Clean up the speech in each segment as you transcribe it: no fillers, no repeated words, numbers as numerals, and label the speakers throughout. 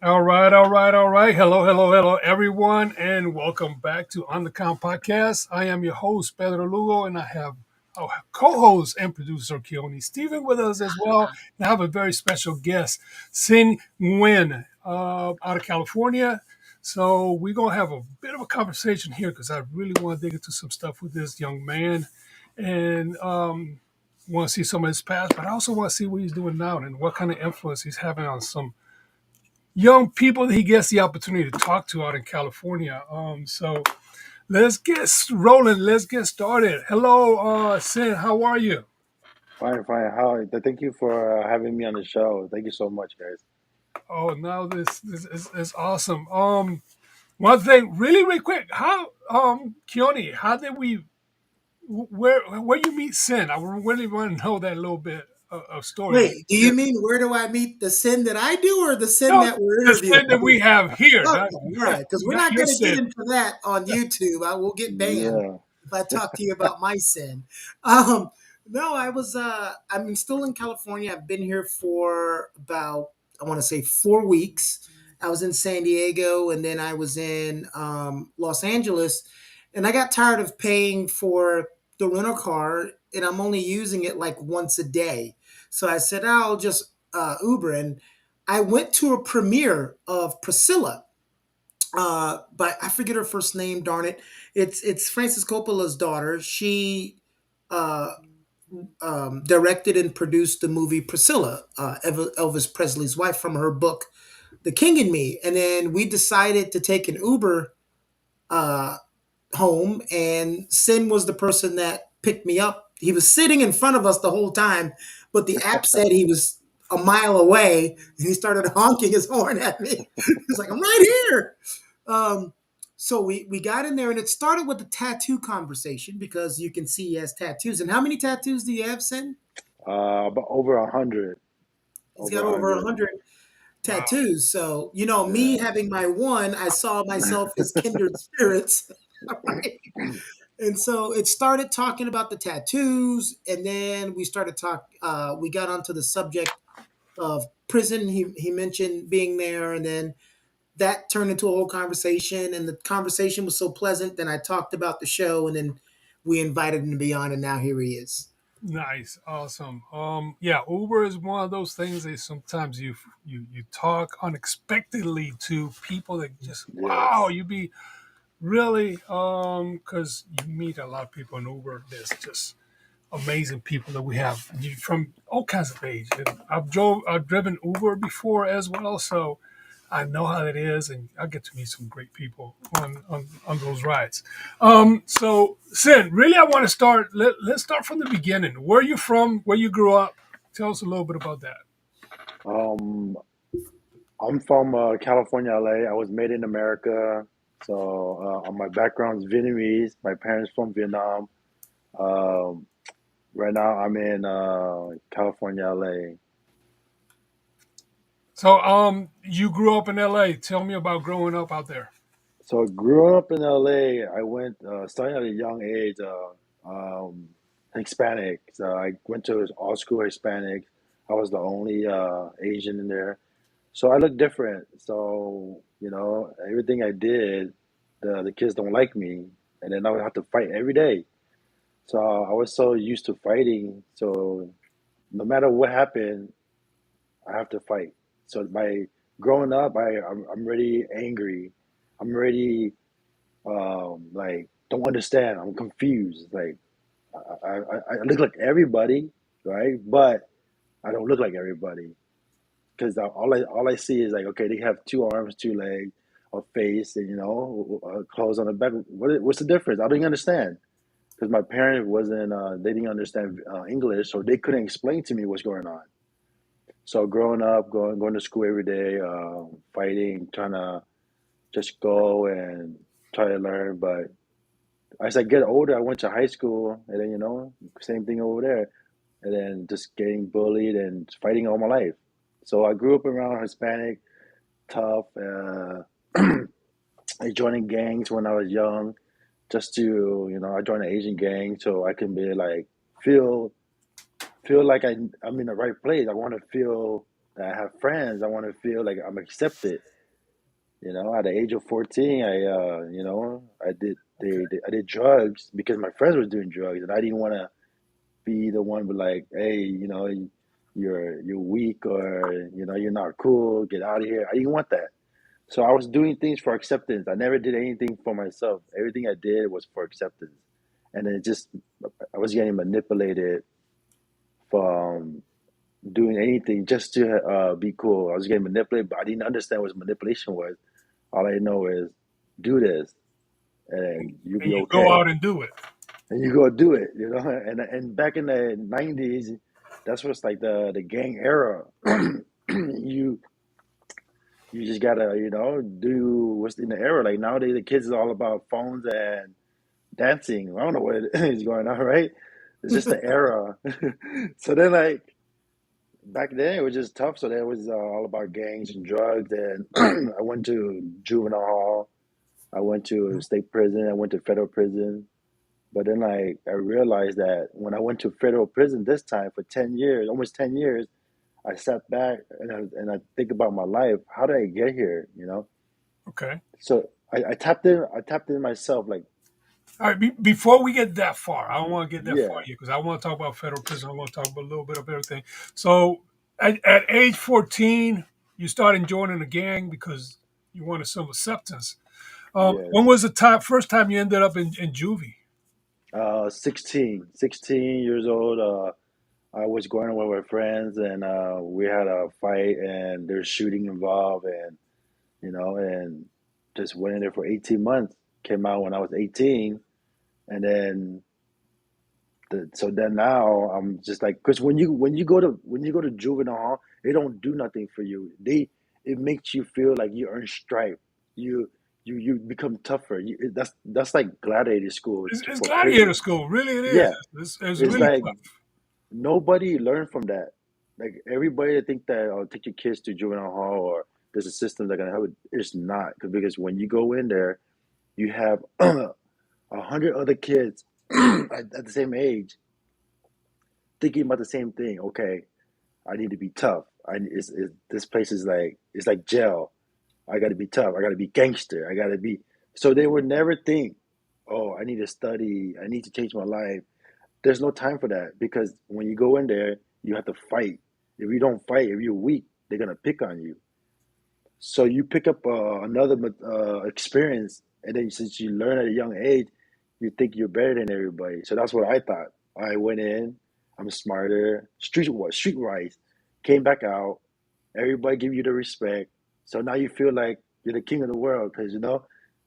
Speaker 1: All right, all right, all right. Hello, hello, hello, everyone, and welcome back to On the Count Podcast. I am your host, Pedro Lugo, and I have our co-host and producer, Keone Stephen, with us as well. And I have a very special guest, Sinh Nguyen, out of California. So we're going to have a bit of a conversation here because I really want to dig into some stuff with this young man and want to see some of his past, but I also want to see what he's doing now and what kind of influence he's having on some young people that he gets the opportunity to talk to out in California. So let's get rolling. Let's get started. Hello, Sin. How are you?
Speaker 2: Fine, fine. How? Thank you for having me on the show. Thank you so much, guys.
Speaker 1: Oh, now this is awesome. One thing, really, really quick. How, Keone, how did we? Where you meet Sin? I really want to know that little bit of story.
Speaker 3: Wait, do you mean where do I meet the sin that I do or the sin
Speaker 1: No,
Speaker 3: that we're
Speaker 1: the
Speaker 3: interviewing?
Speaker 1: Sin that we have here,
Speaker 3: Okay,
Speaker 1: not
Speaker 3: all right, because we're
Speaker 1: not
Speaker 3: not
Speaker 1: your
Speaker 3: going to get
Speaker 1: Sin.
Speaker 3: into that on YouTube. I will get banned
Speaker 2: Yeah.
Speaker 3: if I talk to you about my sin. Um, no, I'm still in California. I've been here for about, I want to say 4 weeks. I was in San Diego and then I was in Los Angeles, and I got tired of paying for the rental car, and I'm only using it like once a day. So I said, I'll just Uber. And I went to a premiere of Priscilla, but I forget her first name. Darn it! It's Francis Coppola's daughter. She uh, directed and produced the movie Priscilla, Elvis Presley's wife, from her book The King and Me. And then we decided to take an Uber uh, home, and Sin was the person that picked me up. He was sitting in front of us the whole time, but the app said he was a mile away, and he started honking his horn at me. He's like, "I'm right here." Um, so we got in there, and it started with the tattoo conversation because you can see he has tattoos. And how many tattoos do you have, Sin?
Speaker 2: About over 100.
Speaker 3: He's
Speaker 2: Over
Speaker 3: got
Speaker 2: a
Speaker 3: over a
Speaker 2: hundred.
Speaker 3: hundred
Speaker 1: Wow.
Speaker 3: tattoos. So me
Speaker 2: Yeah.
Speaker 3: having my one, I saw myself as kindred spirits. Right? And so it started talking about the tattoos, and then we started talk. We got onto the subject of prison. He mentioned being there, and then that turned into a whole conversation. And the conversation was so pleasant. Then I talked about the show, and then we invited him to be on, and now here he is.
Speaker 1: Nice, awesome. Yeah, Uber is one of those things that sometimes you talk unexpectedly to people that just wow,
Speaker 2: Yes.
Speaker 1: you be really because you meet a lot of people in Uber. There's just amazing people that we have from all kinds of age. And I've driven Uber before as well, so I know how it is, and I get to meet some great people on those rides. So Sin, really, I want to start. Let's start from the beginning. Where you from? Where you grew up? Tell us a little bit about that.
Speaker 2: Um, I'm from California, LA. I was made in America. So my background is Vietnamese. My parents from Vietnam. Um, right now, I'm in California, LA.
Speaker 1: So you grew up in L.A. Tell me about growing up out there.
Speaker 2: So growing up in LA, I went starting at a young age, Hispanic. So I went to all school Hispanic. I was the only Asian in there. So I looked different. So, everything I did, the kids don't like me. And then I would have to fight every day. So I was so used to fighting. So no matter what happened, I have to fight. So by growing up, I'm really angry. I'm really like don't understand. I'm confused. Like I look like everybody, right? But I don't look like everybody because all I see is like, okay, they have two arms, two legs, a face, and clothes on the back. What's the difference? I don't even understand because my parents wasn't they didn't understand English, so they couldn't explain to me what's going on. So growing up, going to school every day, fighting, trying to just go and try to learn. But as I get older, I went to high school, and then same thing over there, and then just getting bullied and fighting all my life. So I grew up around Hispanic, tough, I joining gangs when I was young, just to I joined an Asian gang so I can be like feel feel like I'm in the right place. I want to feel that I have friends. I want to feel like I'm accepted. At the age of 14, I did drugs because my friends were doing drugs, and I didn't want to be the one with like, hey, you're weak, or you're not cool. Get out of here. I didn't want that. So I was doing things for acceptance. I never did anything for myself. Everything I did was for acceptance, and then I was getting manipulated from doing anything just to be cool. I was getting manipulated, but I didn't understand what manipulation was. All I know is do this, and you'll
Speaker 1: And
Speaker 2: be
Speaker 1: you go
Speaker 2: okay.
Speaker 1: out and do it.
Speaker 2: And you go do it. And back in the '90s, that's what's like the gang era. you you just gotta do what's in the era. Like nowadays, the kids is all about phones and dancing. I don't know what is going on, right? It's just the era. So then, like back then, it was just tough. So that was all about gangs and drugs. And I went to juvenile hall. I went to state prison. I went to federal prison. But then, like, I realized that when I went to federal prison this time for 10 years, almost 10 years, I sat back and I think about my life. How did I get here?
Speaker 1: Okay.
Speaker 2: So I tapped in. I tapped in myself. Like,
Speaker 1: All right. Before we get that far, I don't want to get that far
Speaker 2: yeah,
Speaker 1: yet because I want to talk about federal prison. I want to talk about a little bit of everything. So, at age 14, you started joining a gang because you wanted some acceptance. When
Speaker 2: yes.
Speaker 1: was the first time you ended up in juvie?
Speaker 2: 16 years old. I was going with my friends, and we had a fight, and there's shooting involved, and just went in there for 18 months. Came out when I was 18, and then so then now I'm just like, because when you go to juvenile hall, they don't do nothing for you. It makes you feel like you earn stripe. You become tougher. That's like gladiator school
Speaker 1: It's
Speaker 2: for
Speaker 1: gladiator
Speaker 2: prison.
Speaker 1: school. Really, it is.
Speaker 2: Yeah,
Speaker 1: It's
Speaker 2: it's
Speaker 1: really
Speaker 2: like
Speaker 1: tough.
Speaker 2: nobody learned from that. Like everybody think that take your kids to juvenile hall or there's a system that gonna help it. It's not because when you go in there, you have 100 other kids at the same age thinking about the same thing. Okay, I need to be tough. This place is like it's like jail. I got to be tough. I got to be gangster. I got to be. So they would never think, oh, I need to study. I need to change my life. There's no time for that because when you go in there, you have to fight. If you don't fight, if you're weak, they're gonna pick on you. So you pick up another experience, and then since you learn at a young age, you think you're better than everybody. So that's what I thought. I went in, I'm smarter, streetwise, came back out. Everybody give you the respect. So now you feel like you're the king of the world because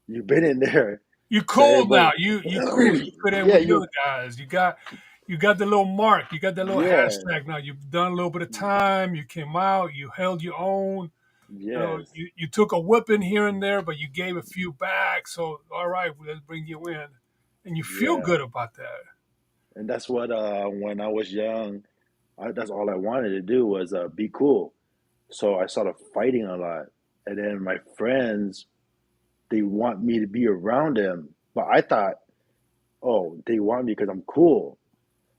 Speaker 2: you've been in there.
Speaker 1: You
Speaker 2: So
Speaker 1: cool
Speaker 2: everybody,
Speaker 1: now. You cool. You fit in
Speaker 2: yeah,
Speaker 1: with the other guys. You got the little mark. You got that little
Speaker 2: yeah,
Speaker 1: hashtag now. You've done a little bit of time. You came out. You held your own.
Speaker 2: yes,
Speaker 1: You took a whipping here and there, but you gave a few back. So all right, well, let's bring you in, and you feel
Speaker 2: yeah.
Speaker 1: good about that.
Speaker 2: And that's what when I was young, that's all I wanted to do was be cool. So I started fighting a lot. And then my friends, they want me to be around them. But I thought, oh, they want me because I'm cool.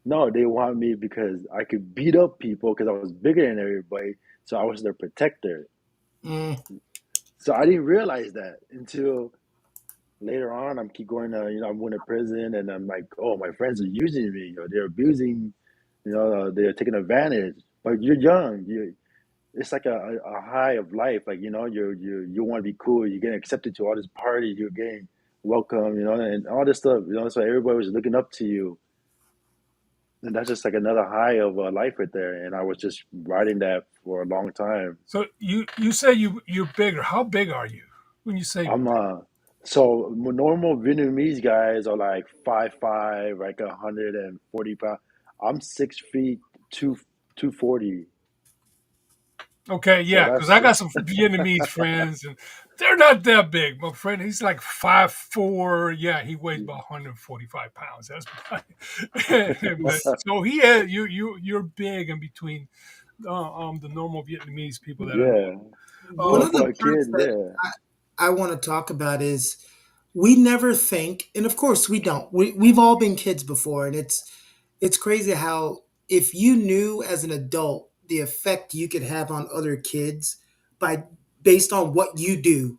Speaker 2: No, they want me because I could beat up people because I was bigger than everybody. So I was their protector.
Speaker 3: Mm.
Speaker 2: So I didn't realize that until later on. I'm keep going to, I'm going to prison and I'm like, oh, my friends are using me. They're abusing, they're taking advantage. But you're young. It's like a high of life. Like you want to be cool. You're getting accepted to all this parties. You're getting welcome. And all this stuff. So everybody was looking up to you, and that's just like another high of life right there. And I was just riding that for a long time.
Speaker 1: So you say you're bigger. How big are you? When you say
Speaker 2: I'm
Speaker 1: big?
Speaker 2: so normal Vietnamese guys are like 5'5", like 140 pounds. I'm 6 feet two 240.
Speaker 1: Okay,
Speaker 2: So
Speaker 1: yeah, because I
Speaker 2: that's
Speaker 1: got some Vietnamese friends, and they're not that big. My friend, he's like 5'4". Yeah, he weighs about 145 pounds. That's but so he had you're big in between the normal Vietnamese people that I know.
Speaker 2: yeah.
Speaker 3: One
Speaker 2: So
Speaker 1: Um,
Speaker 3: of the
Speaker 2: for a
Speaker 3: parts
Speaker 2: kid,
Speaker 3: that
Speaker 2: yeah,
Speaker 3: I want to talk about is we never think, and of course we don't. We've all been kids before, and it's crazy how if you knew as an adult the effect you could have on other kids by based on what you do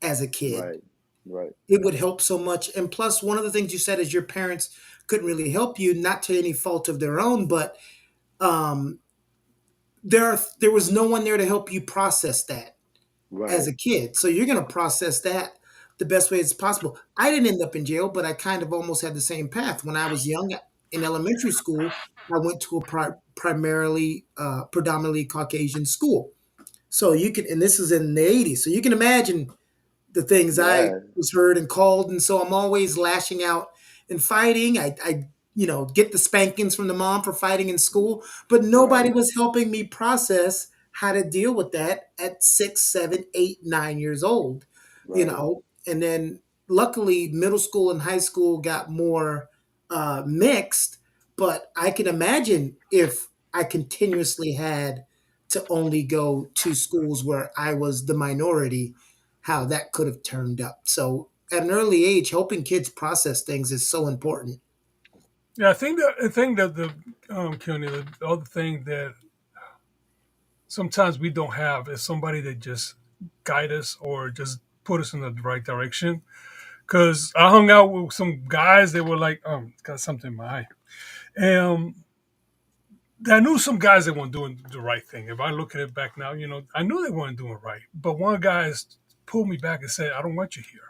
Speaker 3: as a kid,
Speaker 2: right, right,
Speaker 3: it would help so much. And plus, one of the things you said is your parents couldn't really help you, not to any fault of their own, but um, there was no one there to help you process that as
Speaker 2: right.
Speaker 3: a kid. So you're going to process that the best way as possible. I didn't end up in jail, but I kind of almost had the same path. When I was young in elementary school, I went to a primarily, predominantly Caucasian school. So you can, and this is in the 80s. So you can imagine the things I
Speaker 2: Yeah,
Speaker 3: was heard and called, and so I'm always lashing out and fighting. I get the spankings from the mom for fighting in school, but nobody
Speaker 2: right,
Speaker 3: was helping me process how to deal with that at 6, 7, 8, 9 years old.
Speaker 2: right.
Speaker 3: And then luckily middle school and high school got more mixed, but I can imagine if I continuously had to only go to schools where I was the minority, how that could have turned up. So at an early age, helping kids process things is so important.
Speaker 1: yeah, I think that the Keone, the other thing that sometimes we don't have is somebody that just guide us or just put us in the right direction. Because I hung out with some guys that were like, got something in my eye. And I knew some guys that weren't doing the right thing. If I look at it back now, I knew they weren't doing right. But one guy pulled me back and said, I don't want you here.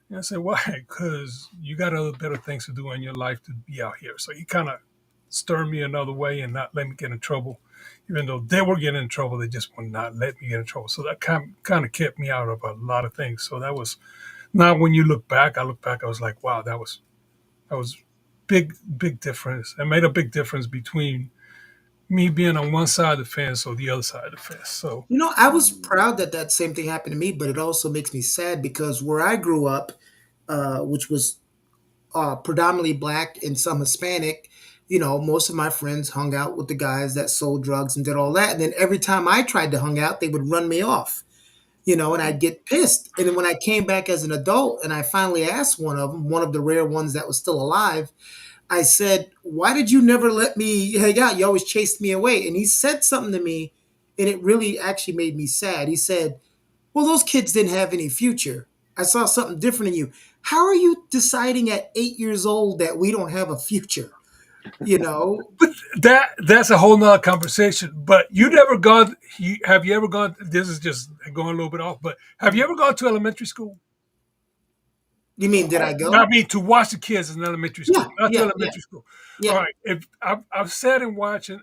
Speaker 1: And I said, why? Because you got other better things to do in your life to be out here. So he kind of stirred me another way and not let me get in trouble. Even though they were getting in trouble, they just would not let me get in trouble. So that kind of kept me out of a lot of things. So that was now when you look back, I look back, I was like, wow, that was big difference. It made a big difference between me being on one side of the fence or the other side of the fence. So
Speaker 3: I was
Speaker 2: Mm,
Speaker 3: proud that that same thing happened to me, but it also makes me sad because where I grew up, which was predominantly black and some Hispanic, most of my friends hung out with the guys that sold drugs and did all that. And then every time I tried to hang out, they would run me off, and
Speaker 2: right.
Speaker 3: I'd get pissed. And then when I came back as an adult and I finally asked one of them, one of the rare ones that was still alive, I said, "Why did you never let me hang out? You always chased me away." And he said something to me, and it really actually made me sad. He said, "Well, those kids didn't have any future. I saw something different in you. How are you deciding at 8 years old that we don't have a future?" You know,
Speaker 1: that's a whole nother conversation. But you never gone. Have you ever gone? This is just going a little bit off. But have you ever gone to elementary school?
Speaker 3: you mean did
Speaker 2: I,
Speaker 3: I
Speaker 1: I
Speaker 3: go?
Speaker 1: mean, to watch the kids in elementary
Speaker 3: Yeah,
Speaker 1: school, not to
Speaker 3: yeah, yeah,
Speaker 1: elementary school. All
Speaker 3: yeah.
Speaker 1: right. If I've sat and watched and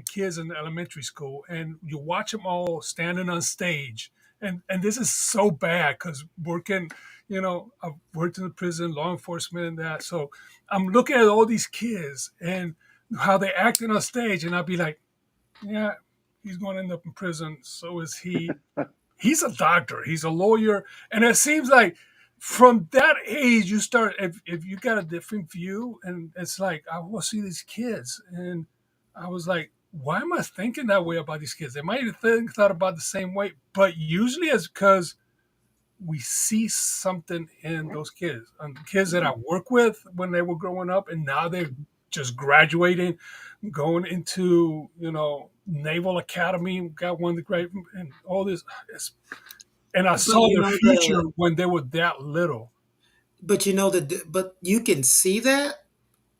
Speaker 1: kids in elementary school, and you watch them all standing on stage, and this is so bad because working, I've worked in the prison, law enforcement, and that. So I'm looking at all these kids and how they acting on stage, and I'd be like, yeah, he's going to end up in prison. So is he. He's a doctor, he's a lawyer, and it seems like from that age you start if you got a different view, and it's like I will see these kids, and I was like, why am I thinking that way about these kids? They might have thought about the same way, but usually it's because we see something in those kids, and the kids that I work with when they were growing up, and now they're just graduating, going into Naval Academy, got one of the great, and all this. And I
Speaker 3: But
Speaker 1: saw their future when they were that little.
Speaker 3: but you can see that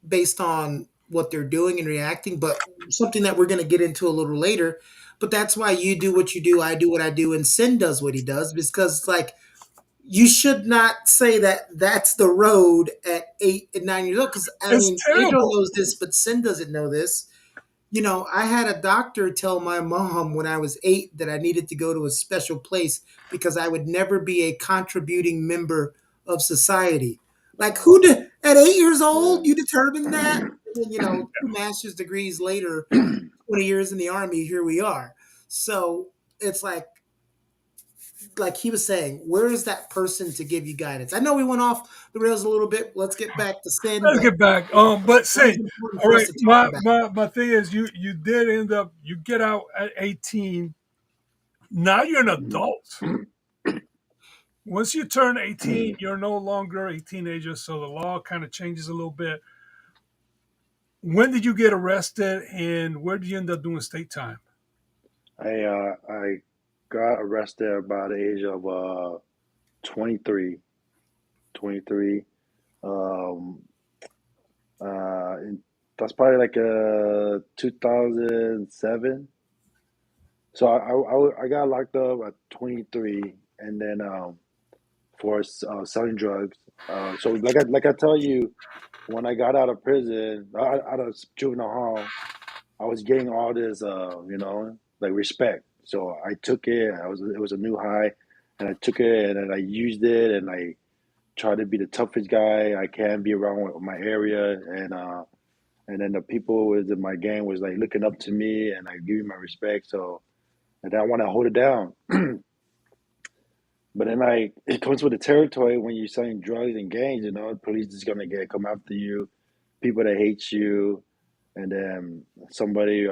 Speaker 3: based on what they're doing and reacting. But something that we're going to get into a little later. But that's why you do what you do, I do what I do, and Sin does what he does, because it's like you should not say that that's the road at 8 and 9 years old. Because I
Speaker 1: It's
Speaker 3: mean, Pedro
Speaker 1: terrible.
Speaker 3: knows this, but Sin doesn't know this. I had a doctor tell my mom when I was 8 that I needed to go to a special place because I would never be a contributing member of society. Like,
Speaker 2: Wow.
Speaker 3: at 8 years
Speaker 2: Yeah.
Speaker 3: old, you determined that? And then, two master's degrees later, 20 years in the army, here we are. So it's like he was saying, where is that person to give you guidance? I know we went off the rails a little bit. Let's get back to sin,
Speaker 1: Let's
Speaker 3: but
Speaker 1: get back. But
Speaker 3: that was
Speaker 1: say,
Speaker 3: important
Speaker 1: all
Speaker 3: for us
Speaker 1: right.
Speaker 3: to talk
Speaker 1: My
Speaker 3: about.
Speaker 1: my my thing is, you did end up, you get out at 18. Now you're an adult. Once you turn 18, you're no longer a teenager, so the law kind of changes a little bit. When did you get arrested, and where did you end up doing state time?
Speaker 2: I got arrested about the age of 23, 23. Um, and that's probably like 2007. So I got locked up at 23, and then for selling drugs. So like I tell you, when I got out of prison, out of juvenile hall, I was getting all this, like respect. So I took it. It was a new high, and I took it, and then I used it, and I tried to be the toughest guy I can be around with my area, and then the people within my gang was like looking up to me, and I give me my respect. So and then I want to hold it down. But then like it comes with the territory when you're selling drugs and gangs, police is gonna come after you, people that hate you, and then somebody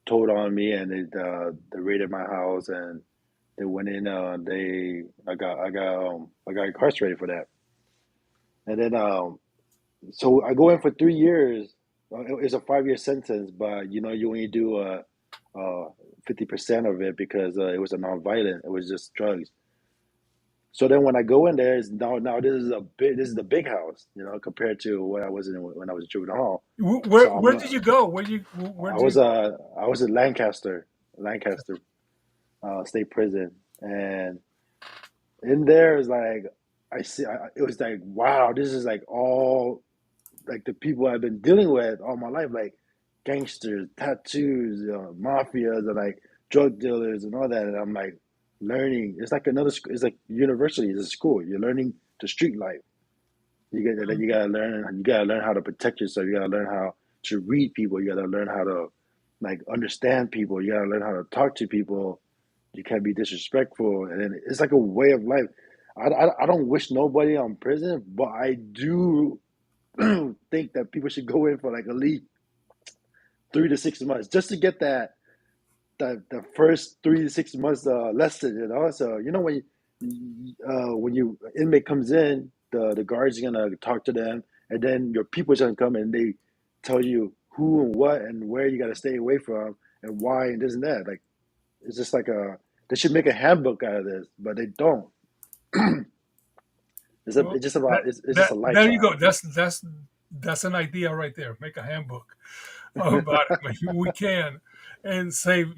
Speaker 2: told on me and they raided my house and they went in. They I got incarcerated for that, and then so I go in for 3 years. It's a 5 year sentence, but you only do 50% of it because it was a non-violent. It was just drugs. So then when I go in there, now this is the big house, compared to what I was in when I was in juvenile hall.
Speaker 1: Where
Speaker 2: So
Speaker 1: where did you go? Where did you?
Speaker 2: I was in Lancaster State Prison, and in there is like it was like wow, this is like all like the people I've been dealing with all my life, like gangsters, tattoos, mafias, and like drug dealers and all that. And I'm like learning. It's like it's like university. It's a school. You're learning the street life. You gotta learn. You gotta learn how to protect yourself. You gotta learn how to read people. You gotta learn how to like understand people. You gotta learn how to talk to people. You can't be disrespectful, and then it's like a way of life. I don't wish nobody on prison, but I do think that people should go in for like at least 3 to 6 months just to get that the first 3 to 6 months lesson, So when you inmate comes in, the guards are gonna talk to them, and then your people's gonna come and they tell you who and what and where you gotta stay away from and why and this and that. Like it's just like they should make a handbook out of this, but they don't.
Speaker 1: Well,
Speaker 2: It's just about it's just
Speaker 1: that
Speaker 2: a
Speaker 1: there you go.
Speaker 2: lifestyle.
Speaker 1: That's an idea right there. Make a handbook about it. We can and save,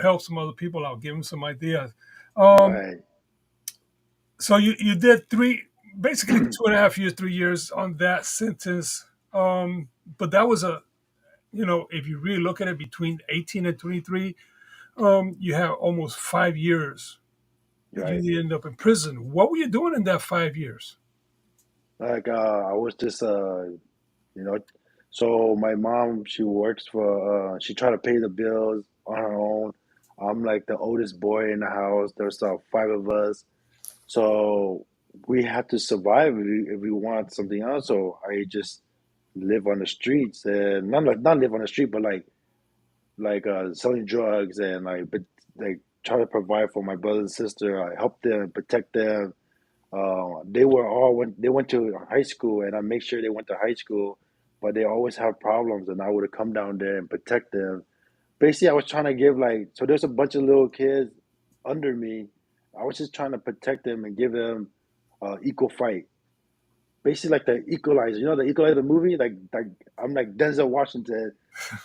Speaker 1: help some other people out, give them some ideas. Um,
Speaker 2: Right.
Speaker 1: so you did basically 2.5 years, 3 years on that sentence. But that was if you really look at it, between 18 and 23, you have almost 5 years that
Speaker 2: Right.
Speaker 1: you end up in prison. What were you doing in that 5 years?
Speaker 2: Like I was just you know so my mom, she works for she tried to pay the bills on her own. I'm like the oldest boy in the house. There's five of us, so we had to survive if we want something else. So I just live on the streets, and not live on the street, but like selling drugs and but like try to provide for my brother and sister. I help them, protect them. They were all they went to high school, and I make sure they went to high school, but they always have problems, and I would have come down there and protect them. Basically, I was trying to give so there's a bunch of little kids under me. I was just trying to protect them and give them equal fight. Basically, like the Equalizer, the Equalizer movie. Like I'm like Denzel Washington,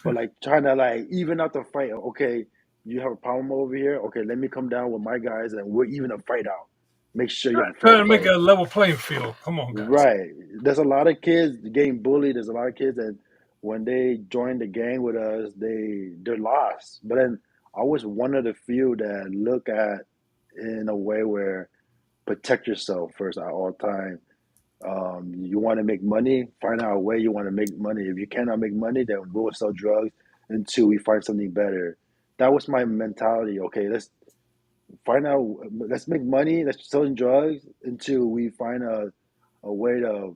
Speaker 2: but like trying to like even out the fight. Okay, you have a problem over here. Okay, let me come down with my guys, and we're even a fight out. Make sure you have a fair
Speaker 1: Trying to make
Speaker 2: fight.
Speaker 1: a level playing field. Come on, guys.
Speaker 2: Right. There's a lot of kids getting bullied. There's a lot of kids, and when they join the gang with us, they're lost. But then I was one of the few that look at in a way where protect yourself first at all time. You want to make money, find out a way you want to make money. If you cannot make money, then we'll sell drugs until we find something better. that was my mentality. Okay, let's find out. Let's make money. Let's selling drugs until we find a way to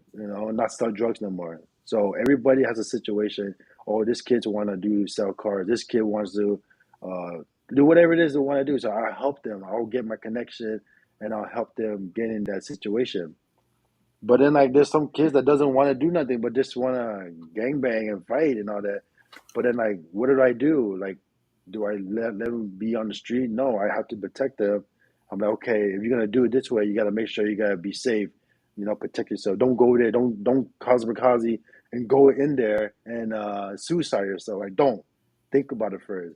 Speaker 2: not sell drugs no more. So everybody has a situation. Oh, this kid want to do sell cars. This kid wants to uh, do whatever it is they want to do. So I help them. I'll get my connection and I'll help them get in that situation. But then like there's some kids that doesn't want to do nothing but just want to gangbang and fight and all that. But then like what did I do? Like do I let them be on the street? No, I have to protect them. I'm like, okay, if you're gonna do it this way, you gotta make sure you gotta be safe. Protect yourself. Don't go there. Don't cause kamikaze and go in there and suicide yourself. Like don't think about it first.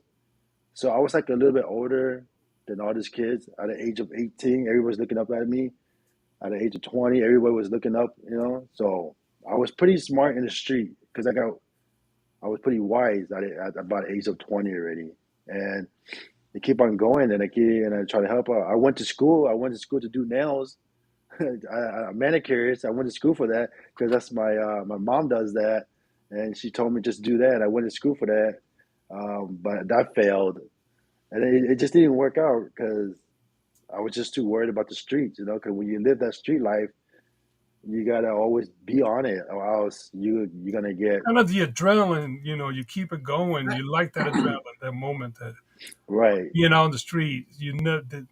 Speaker 2: So I was like a little bit older than all these kids. At the age of 18, everybody's looking up at me. At the age of 20, everybody was looking up. So I was pretty smart in the street because I was pretty wise at about the age of 20 already. And I keep on going and I try to help out. I went to school. I went to school to do nails. I'm manicurist. I went to school for that because that's my mom does that, and she told me just do that. I went to school for that, but that failed, and it just didn't work out because I was just too worried about the streets. Because when you live that street life, you gotta always be on it, or else you're gonna get
Speaker 1: Kind of the adrenaline, you keep it going. You like that adrenaline, that moment that
Speaker 2: right.
Speaker 1: being on the street, that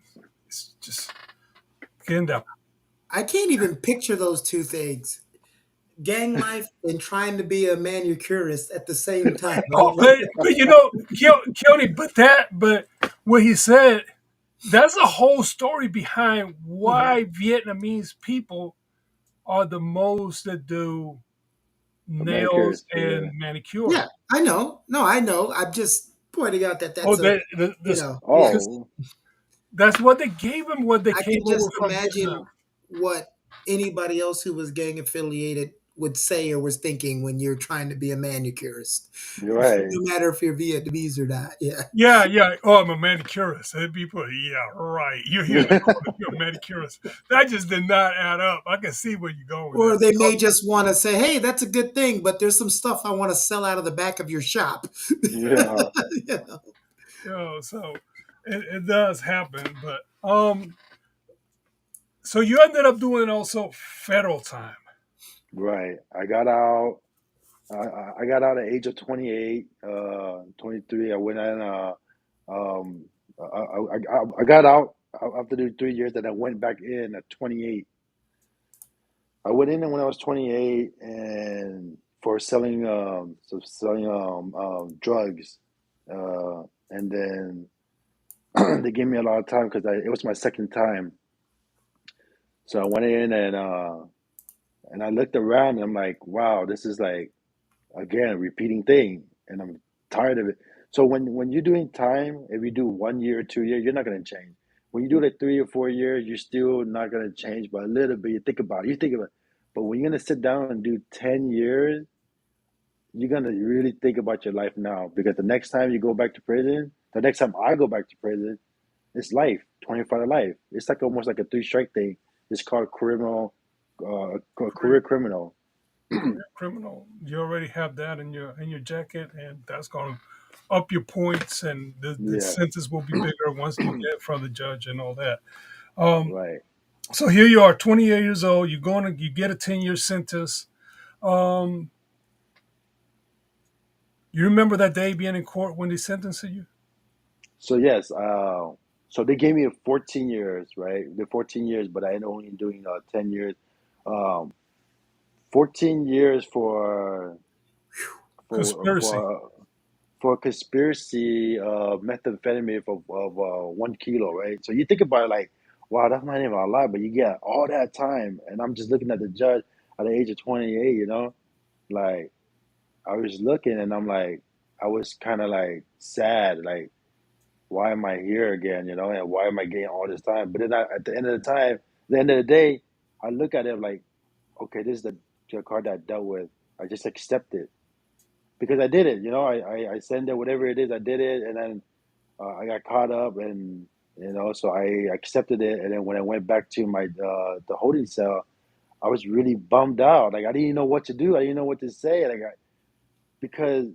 Speaker 1: it's just getting that.
Speaker 3: I can't even picture those two things. Gang life and trying to be a manicurist at the same time, right?
Speaker 1: Oh, but Keone, but what he said, that's a whole story behind
Speaker 3: Mhm.
Speaker 1: why Vietnamese people are the most that do
Speaker 2: A
Speaker 1: nails
Speaker 2: manicurist,
Speaker 1: and
Speaker 2: yeah.
Speaker 1: manicure.
Speaker 3: Yeah, I know. No, I know. I'm just pointing out that
Speaker 1: Oh,
Speaker 3: that's a, yeah.
Speaker 1: because
Speaker 2: Oh,
Speaker 1: that's what they gave him when they
Speaker 3: I
Speaker 1: came
Speaker 3: can
Speaker 1: over
Speaker 3: just
Speaker 1: from Vietnam.
Speaker 3: imagine what anybody else who was gang affiliated would say or was thinking when you're trying to be a manicurist,
Speaker 2: you're right.
Speaker 3: no matter if you're Vietnamese or not. Yeah.
Speaker 1: Yeah, yeah. Oh, I'm a manicurist. And people, yeah, right. You're here to call it you're a manicurist. That just did not add up. I can see where you're going with that.
Speaker 3: Or they may just want to say, hey, that's a good thing, but there's some stuff I want to sell out of the back of your shop.
Speaker 2: Yeah.
Speaker 3: You know?
Speaker 1: So it does happen. But so you ended up doing also federal time.
Speaker 2: Right. I got out. I got out at the age of 28, 23. I went in. Um, I got out after the 3 years. That I went back in at 28. I went in when I was 28 and for selling drugs, and then they gave me a lot of time because it was my second time. So I went in and I looked around and I'm like, wow, this is like again a repeating thing, and I'm tired of it. So when you're doing time, if you do 1 year or 2 years, you're not gonna change. When you do like 3 or 4 years, you're still not gonna change, but a little bit. You think about it. You think about it. But when you're gonna sit down and do 10 years, you're gonna really think about your life now because the next time you go back to prison, the next time I go back to prison, it's life, 25 to life. It's like almost like a three strike thing. It's called criminal,
Speaker 1: Career,
Speaker 2: career criminal.
Speaker 1: career criminal. You already have that in your jacket, and that's going to up your points, and the
Speaker 2: Yeah,
Speaker 1: sentence will be bigger once you get from the judge and all that. Um,
Speaker 2: right.
Speaker 1: so here you are, 28 years old. You get a 10-year sentence. Um, you remember that day being in court when they sentenced you?
Speaker 2: So yes, so they gave me 14 years, right? The 14 years, but I ended only doing 10 years. Um, 14 years for
Speaker 1: Conspiracy.
Speaker 2: for for conspiracy methamphetamine of 1 kilo, right? So you think about it like, wow, that's not even a lot, but you get all that time, and I'm just looking at the judge at the age of 28, like I was looking and I'm like, I was kind of like sad, like why am I here again, and why am I getting all this time? But then at the end of the time, the end of the day, I look at it like, okay, this is the card that I dealt with. I just accept it because I did it. I sent it, whatever it is, I did it, and then I got caught up, and so I accepted it. And then when I went back to my the holding cell, I was really bummed out. Like I didn't know what to do. I didn't know what to say. Like because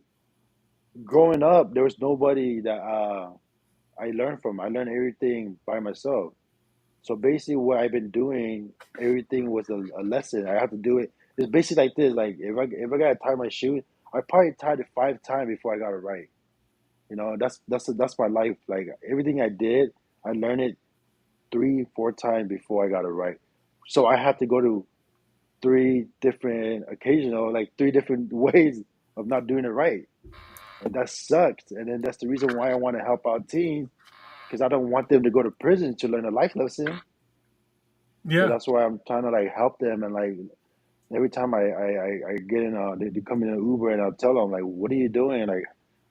Speaker 2: growing up, there was nobody that I learned from. I learned everything by myself. So basically, what I've been doing, everything was a lesson. I have to do it. It's basically like this. Like if I gotta tie my shoe, I probably tied it 5 times before I got it right. That's my life. Like everything I did, I learned it 3, 4 times before I got it right. So I have to go to three different occasions, or like three different ways of not doing it right, and that sucks. And then that's the reason why I want to help out teens, because I don't want them to go to prison to learn a life lesson. So
Speaker 1: Yeah,
Speaker 2: that's why I'm trying to like help them. And like every time I get in they come in an Uber, and I'll tell them like, what are you doing? Like,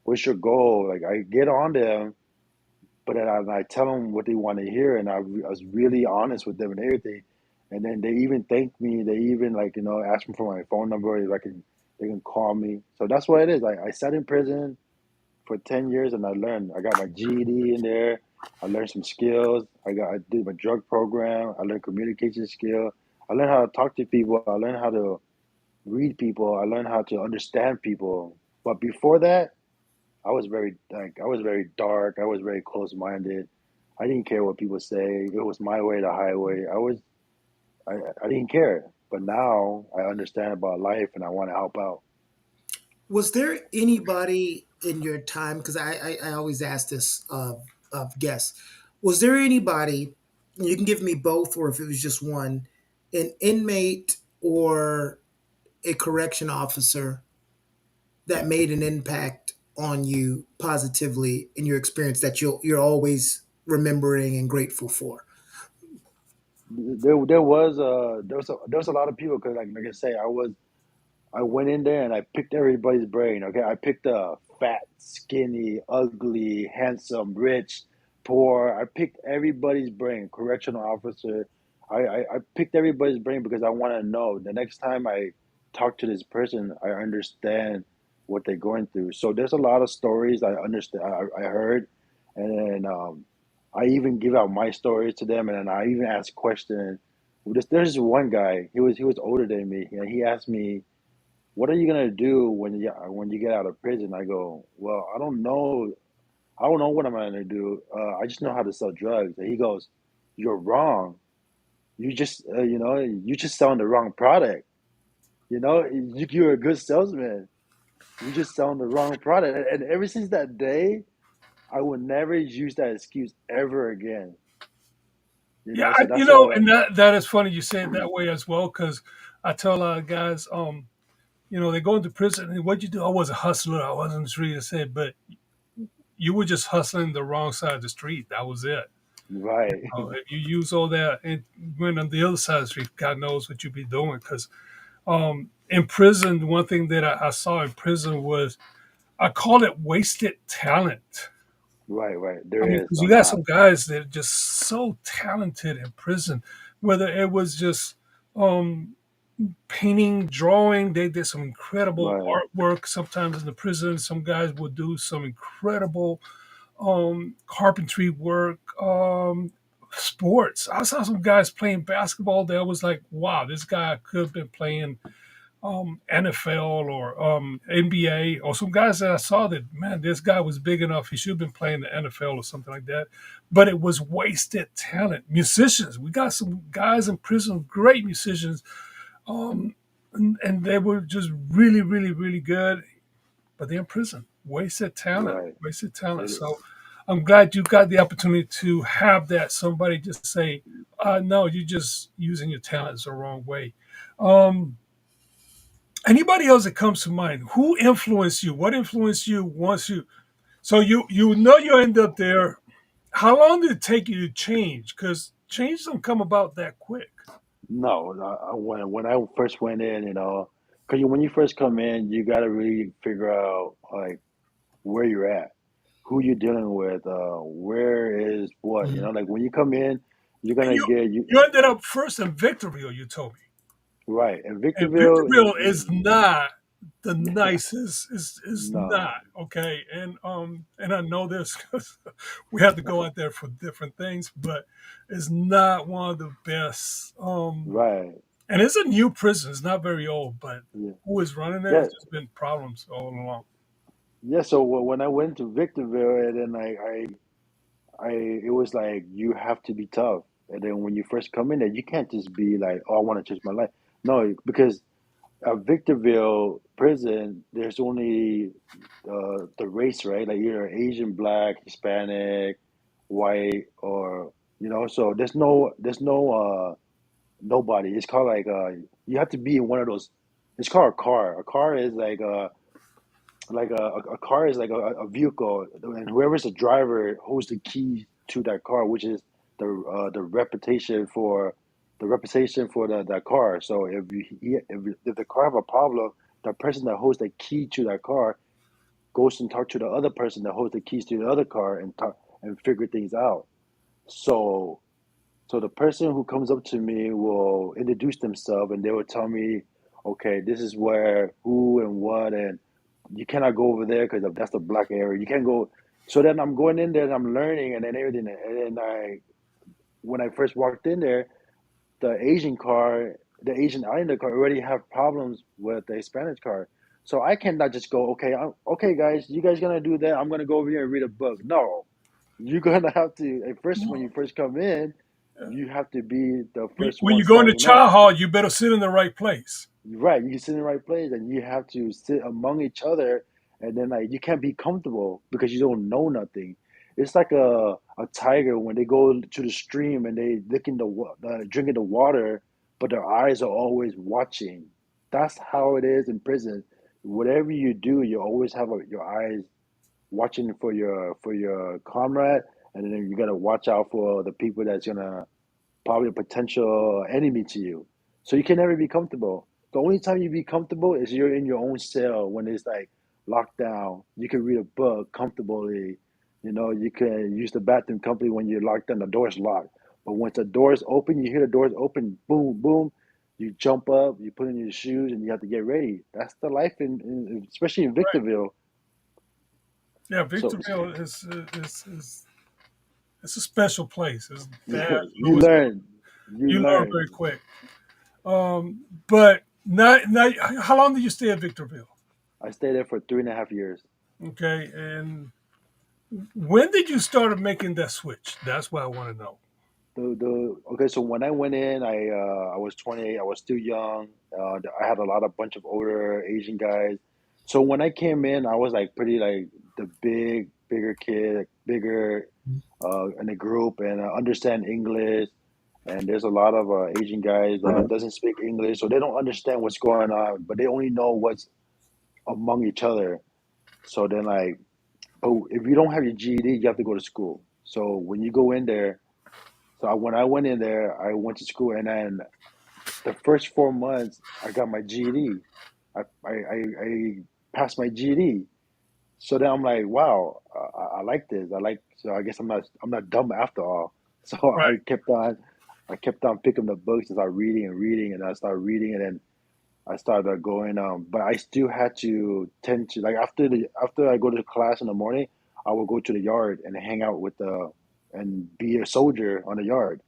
Speaker 2: what's your goal? Like I get on them, but then I tell them what they want to hear, and I was really honest with them and everything. And then they even thank me. They even like ask me for my phone number if they can call me. So that's what it is. I sat in prison for 10 years, and I learned. I got my GED in there. I learned some skills. I did my drug program. I learned communication skill. I learned how to talk to people. I learned how to read people. I learned how to understand people. But before that, I was very dark. I was very close minded. I didn't care what people say. It was my way, the highway. I I didn't care. But now I understand about life, and I want to help out.
Speaker 3: Was there anybody in your time? Because I always ask this of guests. Was there anybody? You can give me both, or if it was just one, an inmate or a correction officer that made an impact on you positively in your experience that you're always remembering and grateful for.
Speaker 2: There was a lot of people, because like I say, I went in there and I picked everybody's brain. Okay, I picked the fat, skinny, ugly, handsome, rich, poor. I picked everybody's brain. Correctional officer. I picked everybody's brain because I want to know the next time I talk to this person, I understand what they're going through. So there's a lot of stories I understand. I heard, and then I even give out my stories to them, and then I even ask questions. There's one guy. He was older than me, and he asked me, what are you gonna do when you get out of prison? I go, well, I don't know. I don't know what I'm gonna do. I just know how to sell drugs. And he goes, you're wrong. You just selling the wrong product. You're a good salesman. You just selling the wrong product. And ever since that day, I will never use that excuse ever again.
Speaker 1: yeah,
Speaker 2: So
Speaker 1: you
Speaker 2: that's
Speaker 1: know,
Speaker 2: all.
Speaker 1: and that is funny you say it that way as well because I tell a lot of guys, they go into prison and what'd you do? I was a hustler. I wasn't the street. I said, but you were just hustling the wrong side of the street. That was it.
Speaker 2: Right,
Speaker 1: If you use all that and went on the other side of the street, God knows what you'd be doing. Because in prison, one thing that I saw in prison was I call it wasted talent.
Speaker 2: right.
Speaker 1: I
Speaker 2: There
Speaker 1: mean,
Speaker 2: is
Speaker 1: because
Speaker 2: a
Speaker 1: you got some
Speaker 2: lot.
Speaker 1: guys that are just so talented in prison, whether it was just um, painting, drawing. They did some incredible
Speaker 2: Right,
Speaker 1: artwork. Sometimes in the prison, some guys would do some incredible carpentry work, sports. I saw some guys playing basketball that was like, wow, this guy could have been playing NFL or NBA, or some guys that I saw that, man, this guy was big enough. He should have been playing the NFL or something like that. But it was wasted talent. Musicians, we got some guys in prison, great musicians, and they were just really, really, really good, but they're in prison.
Speaker 2: right.
Speaker 1: Wasted talent.
Speaker 2: It,
Speaker 1: So I'm glad you got the opportunity to have that. Somebody just say, no, you're just using your talents the wrong way. Um, Anybody else that comes to mind? Who influenced you? What influenced you once you? So you know you end up there. How long did it take you to change? Because change don't come about that quick.
Speaker 2: No, when I first went in, because when you first come in, you got to really figure out like where you're at, who you're dealing with, where is what.
Speaker 3: Mhm.
Speaker 2: Like when you come in, you're
Speaker 1: And
Speaker 2: gonna
Speaker 1: you
Speaker 2: get you
Speaker 1: you ended up first in Victorville. You told me.
Speaker 2: right. And
Speaker 1: And
Speaker 2: Victorville
Speaker 1: Victorville
Speaker 2: is
Speaker 1: is not the nicest. Is not
Speaker 2: no,
Speaker 1: okay. And I know this because we have to go out there for different things, but it's not one of the best.
Speaker 2: right.
Speaker 1: And it's a new prison. It's not very old, but
Speaker 2: Yeah,
Speaker 1: who is running it?
Speaker 2: yeah.
Speaker 1: It's just been problems all along.
Speaker 2: yeah. So when I went to Victorville, and then it was like you have to be tough. And then when you first come in there, you can't just be like, oh, I want to change my life. No, because Victorville prison, there's only the race, right? Like either Asian, Black, Hispanic, white, or So there's no nobody. It's called like you have to be in one of those. It's called a car. A car is like a car is like a vehicle, and whoever's the driver holds the key to that car, which is the reputation for that car. So if the car have a problem, the person that holds the key to that car goes and talk to the other person that holds the keys to the other car and talk and figure things out. So so the person who comes up to me will introduce themselves, and they will tell me, okay, this is where, who, and what, and you cannot go over there because that's the black area. You can't go. So then I'm going in there and I'm learning, and then everything. And then when I first walked in there, the Asian Islander car already have problems with the Hispanic car. So I cannot just go, okay, okay, guys, you guys gonna do that? I'm gonna go over here and read a book. No, you're gonna have to at first when you first come in, you have to be the first
Speaker 1: When
Speaker 2: one
Speaker 1: you go into
Speaker 2: signing up.
Speaker 1: child hall, you better sit in the right place.
Speaker 2: Right, you sit in the right place, and you have to sit among each other, and then like you can't be comfortable because you don't know nothing. It's like a tiger when they go to the stream and they licking drinking the water, but their eyes are always watching. That's how it is in prison. Whatever you do, you always have your eyes watching for your comrade, and then you gotta watch out for the people that's gonna probably a potential enemy to you. So you can never be comfortable. The only time you be comfortable is you're in your own cell when it's like locked down. You can read a book comfortably. You can use the bathroom comfortably when you're locked down, the door's locked. But once the door's open, you hear the doors open, boom, boom, you jump up, you put in your shoes, and you have to get ready. That's the life especially in
Speaker 1: Right.
Speaker 2: Victorville.
Speaker 1: Yeah,
Speaker 2: So
Speaker 1: Victorville is it's a special place. It's Dad,
Speaker 2: you
Speaker 1: Louis.
Speaker 2: learn, you
Speaker 1: You learn
Speaker 2: learn.
Speaker 1: very quick. But not. How long did you stay at Victorville?
Speaker 2: I stayed there for 3.5 years.
Speaker 1: Okay, and when did you start making that switch? That's what I want to know.
Speaker 2: The Okay, so when I went in, I was 28. I was still young. I had a lot of bunch of older Asian guys. So when I came in, I was like pretty like the bigger kid, like, bigger in the group, and understand English. And there's a lot of Asian guys that doesn't speak English, so they don't understand what's going on, but they only know what's among each other. So then like, but if you don't have your GED, you have to go to school. So when you go in there, when I went in there, I went to school, and then the first 4 months, I got my GED. I passed my GED. So then I'm like, wow, I like this. So I guess I'm not dumb after all. So
Speaker 1: Right.
Speaker 2: I kept on picking the books and started reading and reading, and I started reading, and then I started going. But I still had to tend to like after I go to class in the morning, I will go to the yard and hang out with the and be a soldier on the yard.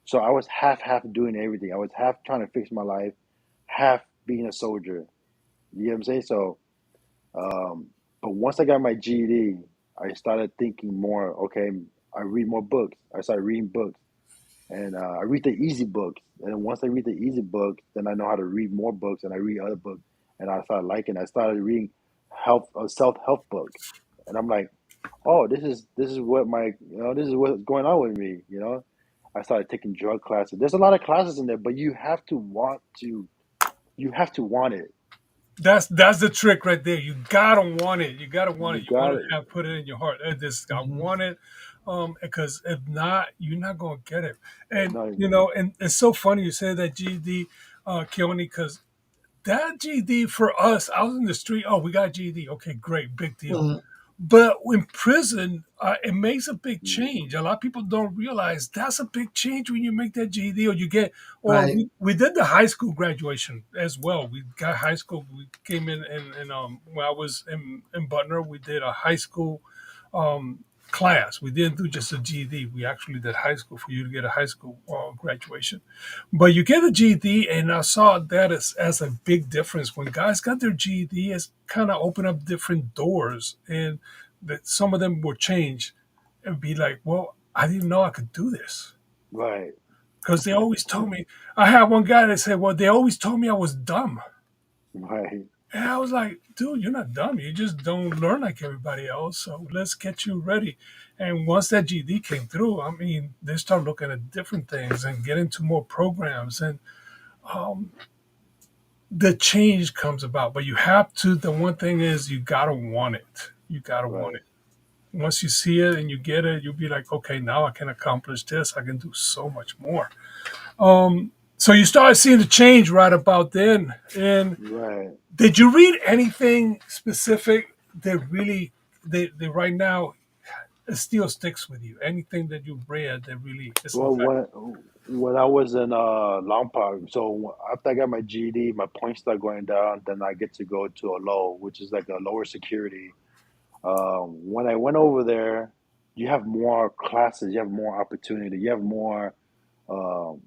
Speaker 2: So I was half doing everything. I was half trying to fix my life, half being a soldier. You know what I'm saying? So, but once I got my GED, I started thinking more. Okay, I read more books. I started reading books, and I read the easy books. And then once I read the easy books, then I know how to read more books, and I read other books, and I started liking. I started reading self help books, and I'm like, oh, this is what this is what's going on with me. I started taking drug classes. There's a lot of classes in there, but you have to want it.
Speaker 1: That's the trick right there. You gotta want it. You gotta want
Speaker 2: You
Speaker 1: it. You want
Speaker 2: got
Speaker 1: to
Speaker 2: it.
Speaker 1: have put it in your heart. This I
Speaker 3: Mhm.
Speaker 1: want it, because if not, you're not gonna get it. And
Speaker 2: No,
Speaker 1: and it's so funny you say that GD, Keone, because that GD for us out in the street. Oh, we got GD. Okay, great, big deal.
Speaker 3: Mhm.
Speaker 1: But in prison, it makes a big
Speaker 2: mm,
Speaker 1: change. A lot of people don't realize that's a big change when you make that GED or you get, or
Speaker 3: Right.
Speaker 1: we did the high school graduation as well. We got high school. We came in and when I was in Butner, we did a high school. class. We didn't do just a GED. We actually did high school for you to get a high school graduation. But you get a GED, and I saw that as a big difference. When guys got their GED, it's kind of opened up different doors, and that some of them will change and be like, well, I didn't know I could do this.
Speaker 2: Right.
Speaker 1: Because they always told me, I had one guy that said, well, they always told me I was dumb.
Speaker 2: Right.
Speaker 1: And I was like, dude, you're not dumb. You just don't learn like everybody else. So let's get you ready. And once that GD came through, I mean, they start looking at different things and get into more programs. And the change comes about. But you have to, the one thing is you got to want it. You got to want
Speaker 2: Right.
Speaker 1: it. Once you see it and you get it, you'll be like, okay, now I can accomplish this. I can do so much more. So you started seeing the change right about then. And
Speaker 2: Right.
Speaker 1: did you read anything specific that really that right now it still sticks with you? Anything that you've read that really is
Speaker 2: Well,
Speaker 1: effective?
Speaker 2: when I was in Lompoc, so after I got my GED, my points start going down. Then I get to go to a low, which is like a lower security. When I went over there, you have more classes, you have more opportunity, you have more. Um,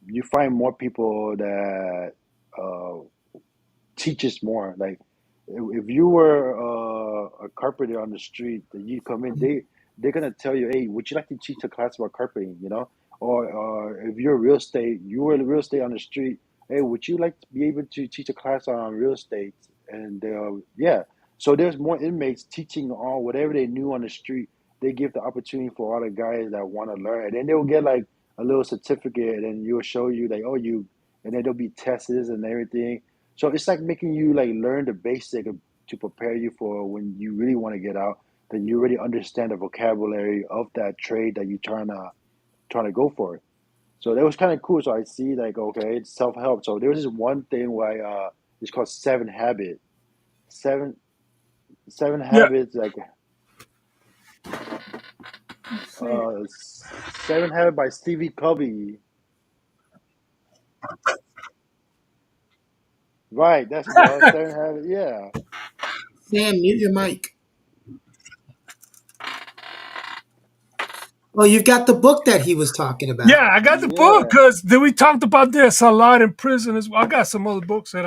Speaker 2: you find more people that uh, teaches more. Like if you were a carpenter on the street, that you come in, they're gonna tell you, hey, would you like to teach a class about carpeting? You know, or if you're real estate, you were real estate on the street. Hey, would you like to be able to teach a class on real estate? And yeah, so there's more inmates teaching on whatever they knew on the street. They give the opportunity for all the guys that want to learn, and then they'll get like a little certificate, and you'll show you like, oh, you, and then there'll be tests and everything, so it's like making you like learn the basic to prepare you for when you really want to get out. Then you already understand the vocabulary of that trade that you're trying to go for. So that was kind of cool. So I see like okay, it's self help. So there was this one thing where it's called Seven Habits. Seven Seven
Speaker 1: Yeah,
Speaker 2: Habits like
Speaker 1: let's see.
Speaker 2: Seven Habits by Stevie Covey. Right, that's bro. Seven Habits. Yeah,
Speaker 3: Sam, mute your mic. Oh, you've got the book that he was talking about.
Speaker 1: Yeah, I got the book
Speaker 2: yeah,
Speaker 1: because we talked about this a lot in prison as well. I got some other books that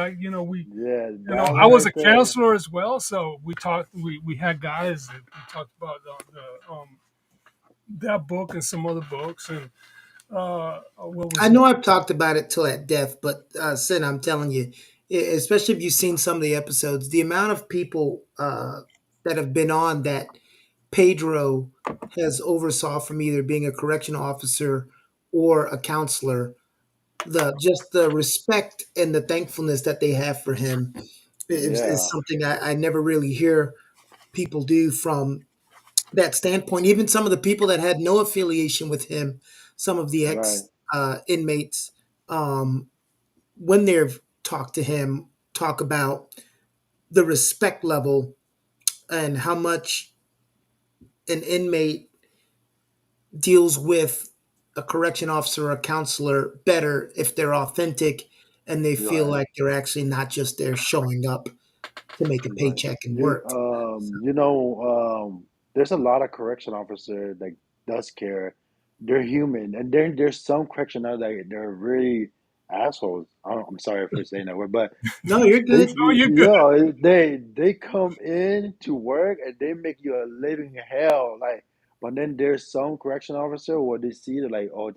Speaker 2: yeah. That
Speaker 1: I
Speaker 2: one
Speaker 1: was
Speaker 2: right
Speaker 1: a
Speaker 2: there.
Speaker 1: counselor as well, so we had guys that we talked about that book and some other books and what
Speaker 3: I
Speaker 1: was it?
Speaker 3: know I've talked about it till at death, but Sin, I'm telling you, especially if you've seen some of the episodes, the amount of people that have been on that Pedro has oversaw from either being a correctional officer or a counselor, the respect and the thankfulness that they have for him is
Speaker 2: Yeah,
Speaker 3: something I never really hear people do from that standpoint. Even some of the people that had no affiliation with him, some of the
Speaker 2: right.
Speaker 3: ex inmates, um, when they've talked to him, talk about the respect level and how much an inmate deals with a correction officer or a counselor better if they're authentic and they feel
Speaker 2: Right,
Speaker 3: like they're actually not just there showing up to make a
Speaker 2: right.
Speaker 3: paycheck and
Speaker 2: You,
Speaker 3: work.
Speaker 2: there's a lot of correction officer that does care. They're human, and then there's some correction officers that they're really assholes. I'm sorry for saying that word, but
Speaker 3: No, you're
Speaker 2: they,
Speaker 3: good.
Speaker 1: Oh, you're good.
Speaker 2: they come in to work and they make you a living hell. Like, but then there's some correction officer where they see that like, oh,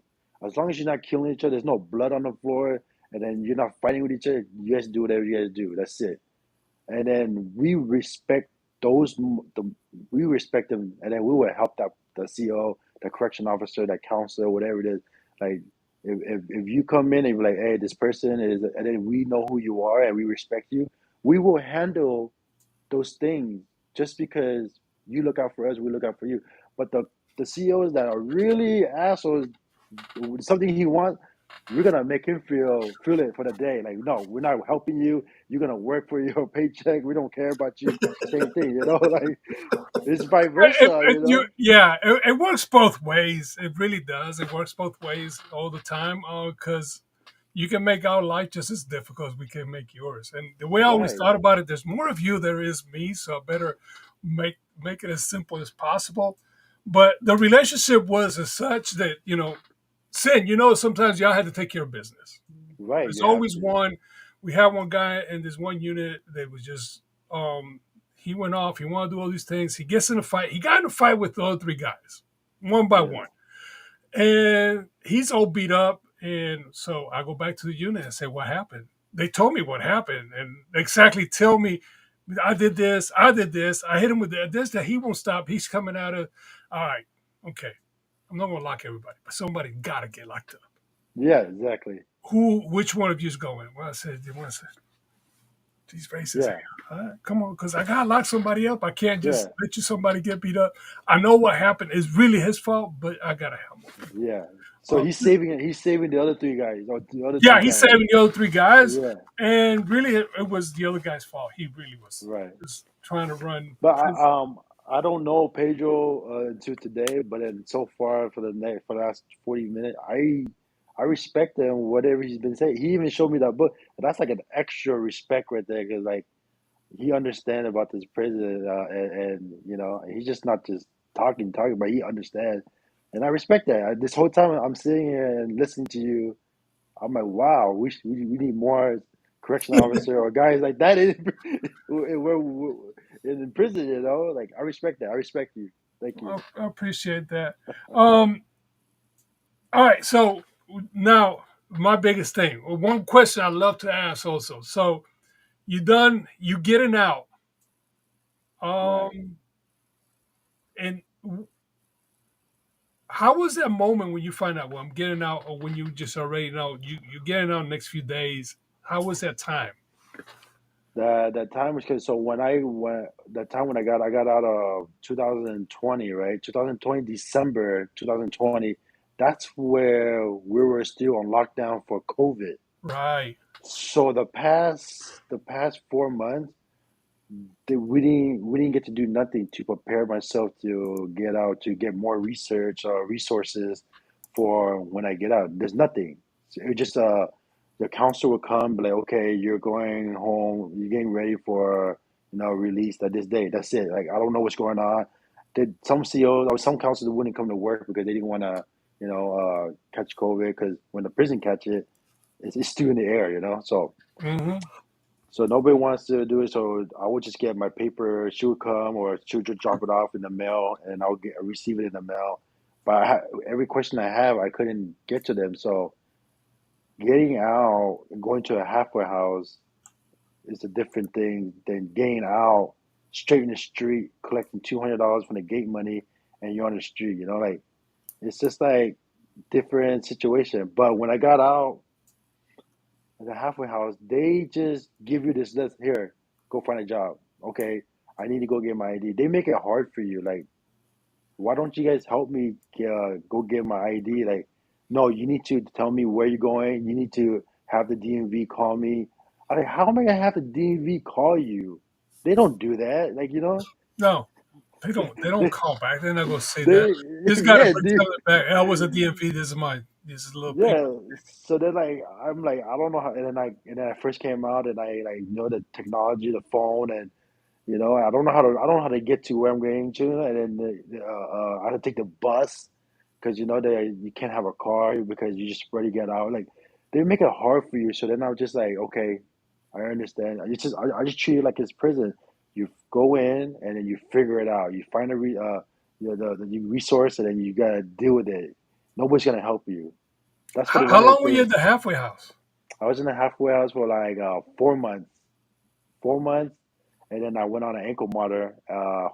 Speaker 2: as long as you're not killing each other, there's no blood on the floor, and then you're not fighting with each other. You guys do whatever you guys do. That's it. And then we respect those we respect them, and then we will help that the CO, the correction officer, that counselor, whatever it is. Like if you come in and you're like, hey, this person is, and then we know who you are and we respect you, we will handle those things just because you look out for us, we look out for you. But the CEOs that are really assholes, something he wants, we're gonna make him feel it for the day. Like, no, we're not helping you. You're gonna work for your paycheck. We don't care about you. Same thing, you know. Like it's vice versa, you know.
Speaker 1: It works both ways. It really does. It works both ways all the time. Because you can make our life just as difficult as we can make yours. And the way I always
Speaker 2: Right,
Speaker 1: thought about it, there's more of you there is me, so I better make it as simple as possible. But the relationship was as such that, Sin, sometimes y'all had to take care of business.
Speaker 2: Right,
Speaker 1: There's
Speaker 2: you have
Speaker 1: always
Speaker 2: to.
Speaker 1: one. We had one guy in this one unit that was just, he went off. He wanted to do all these things. He gets in a fight. He got in a fight with the other three guys, one by
Speaker 2: Yeah,
Speaker 1: one. And he's all beat up. And so I go back to the unit and say, what happened? They told me what happened and exactly tell me, I did this, I did this, I hit him with this, that he won't stop. He's coming out of, all right, okay. I'm not going to lock everybody, but somebody got to get locked up.
Speaker 2: yeah, exactly.
Speaker 1: Which one of you is going? Well, I said, these races
Speaker 2: Yeah,
Speaker 1: here. Come on, because I got to lock somebody up. I can't
Speaker 2: yeah,
Speaker 1: just let somebody get beat up. I know what happened is really his fault, but I got to help him.
Speaker 2: yeah. So he's saving the other three guys, or the other two
Speaker 1: Yeah, he's
Speaker 2: guys.
Speaker 1: saving the other three guys,
Speaker 2: Yeah,
Speaker 1: and really, it was the other guy's fault. He really was
Speaker 2: right.
Speaker 1: just trying to run.
Speaker 2: But I don't know Pedro until today. But then so far for the last 40 minutes, I respect him whatever he's been saying. He even showed me that book. And that's like an extra respect right there because like he understands about this prison and he's just not just talking, but he understands. And I respect that. This whole time I'm sitting here and listening to you, I'm like, wow, we need more correction officer or guys like that we're in prison, Like I respect that. I respect you. Thank you.
Speaker 1: I appreciate that. Um, all right, so now my biggest thing. One question I love to ask also. So you done? You getting out?
Speaker 2: Right.
Speaker 1: Um, and how was that moment when you find out? Well, I'm getting out, or when you just already know you getting out in the next few days? How was that time?
Speaker 2: That time was because so when I went that time when I got out of 2020, right? 2020 December 2020. That's where we were still on lockdown for COVID.
Speaker 1: Right.
Speaker 2: So the past 4 months we didn't get to do nothing to prepare myself to get out to get more research or resources for when I get out. There's nothing. So it just the counselor will come, be like, okay, you're going home, you're getting ready for release at this day. That's it. Like I don't know what's going on. Did some CEOs or some counselors wouldn't come to work because they didn't want to catch COVID because when the prison catch it, it's still in the air.
Speaker 1: Mm-hmm.
Speaker 2: So nobody wants to do it. So I would just get my paper. She would come, or she would just drop it off in the mail, and I'll receive it in the mail. But every question I have, I couldn't get to them. So getting out, and going to a halfway house is a different thing than getting out straight in the street, collecting $200 from the gate money, and you're on the street. Like it's just like different situation. But when I got out, at the halfway house, they just give you this list here, go find a job. Okay, I need to go get my ID. They make it hard for you. Like, why don't you guys help me go get my ID? Like, no, you need to tell me where you're going. You need to have the DMV call me. I'm like, how am I gonna have the DMV call you? They don't do that. Like,
Speaker 1: No, they don't. They don't
Speaker 2: they,
Speaker 1: call back. They're not gonna say that.
Speaker 2: they
Speaker 1: You just gotta
Speaker 2: yeah,
Speaker 1: tell it back. I was a DMV. This is my. This is a little paper.
Speaker 2: yeah. So then like I'm like I don't know how and then I first came out and I like the technology, the phone and I don't know how to get to where I'm going to, and then I had to take the bus because you can't have a car because you just already get out. Like they make it hard for you. So then I was just like, okay, I understand. I just treat it like it's prison. You go in and then you figure it out. You find the resource and then you gotta deal with it. Nobody's gonna help you. That's what one
Speaker 1: How
Speaker 2: of the
Speaker 1: long were you
Speaker 2: things.
Speaker 1: at the halfway house?
Speaker 2: I was in the halfway house for like 4 months. 4 months, and then I went on an ankle monitor,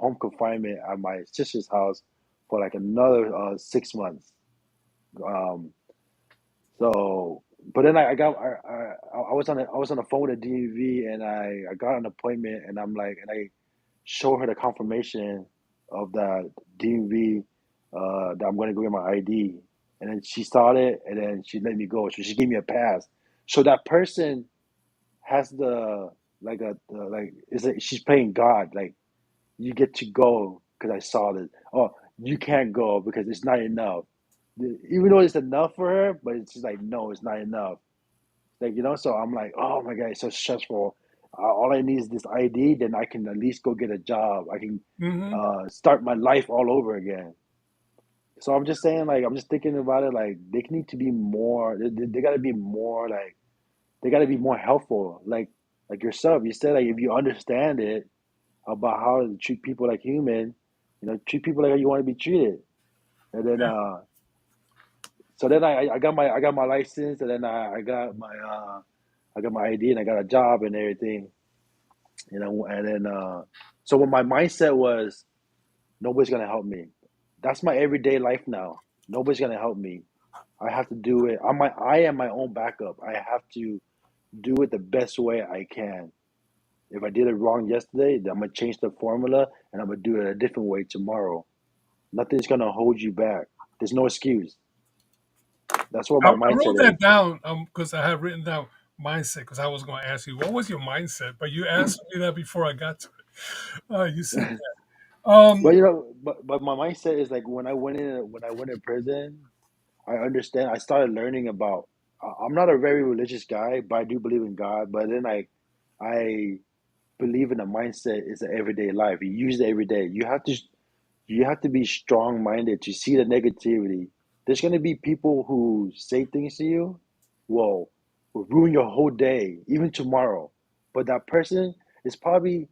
Speaker 2: home confinement at my sister's house for like another 6 months. Um, so, but then I got I was on the phone with the DMV and I got an appointment and I'm like and I show her the confirmation of the DMV that I'm going to go get my ID, and then she saw it and then she let me go. So she gave me a pass. So that person has the like like is it she's playing God like you get to go because I saw this. Oh, you can't go because it's not enough. Even though it's enough for her, but it's just like no, it's not enough. Like so I'm like, oh my god, it's so stressful. All I need is this ID, then I can at least go get a job. I can
Speaker 1: Mm-hmm.
Speaker 2: start my life all over again. So I'm just saying, like, I'm just thinking about it, like, they need to be more. They got to be more like they got to be more helpful, like yourself. You said like if you understand it about how to treat people like human, treat people like how you want to be treated, and then
Speaker 1: Yeah.
Speaker 2: so then I got my license, and then I got my ID, and I got a job and everything, and then so when my mindset was nobody's gonna help me. That's my everyday life now. Nobody's gonna help me. I have to do it. I am my own backup. I have to do it the best way I can. If I did it wrong yesterday, then I'm gonna change the formula and I'm gonna do it a different way tomorrow. Nothing's gonna hold you back. There's no excuse. That's what my
Speaker 1: I wrote
Speaker 2: mindset is.
Speaker 1: that down because I had written down mindset because I was going to ask you what was your mindset, but you answered me that before I got to it. You said that.
Speaker 2: But but my mindset is like when I went in prison, I understand. I started learning about. I'm not a very religious guy, but I do believe in God. But then I believe in a mindset is an everyday life. You use it every day. You have to be strong minded to see the negativity. There's gonna be people who say things to you, will will ruin your whole day, even tomorrow. But that person is probably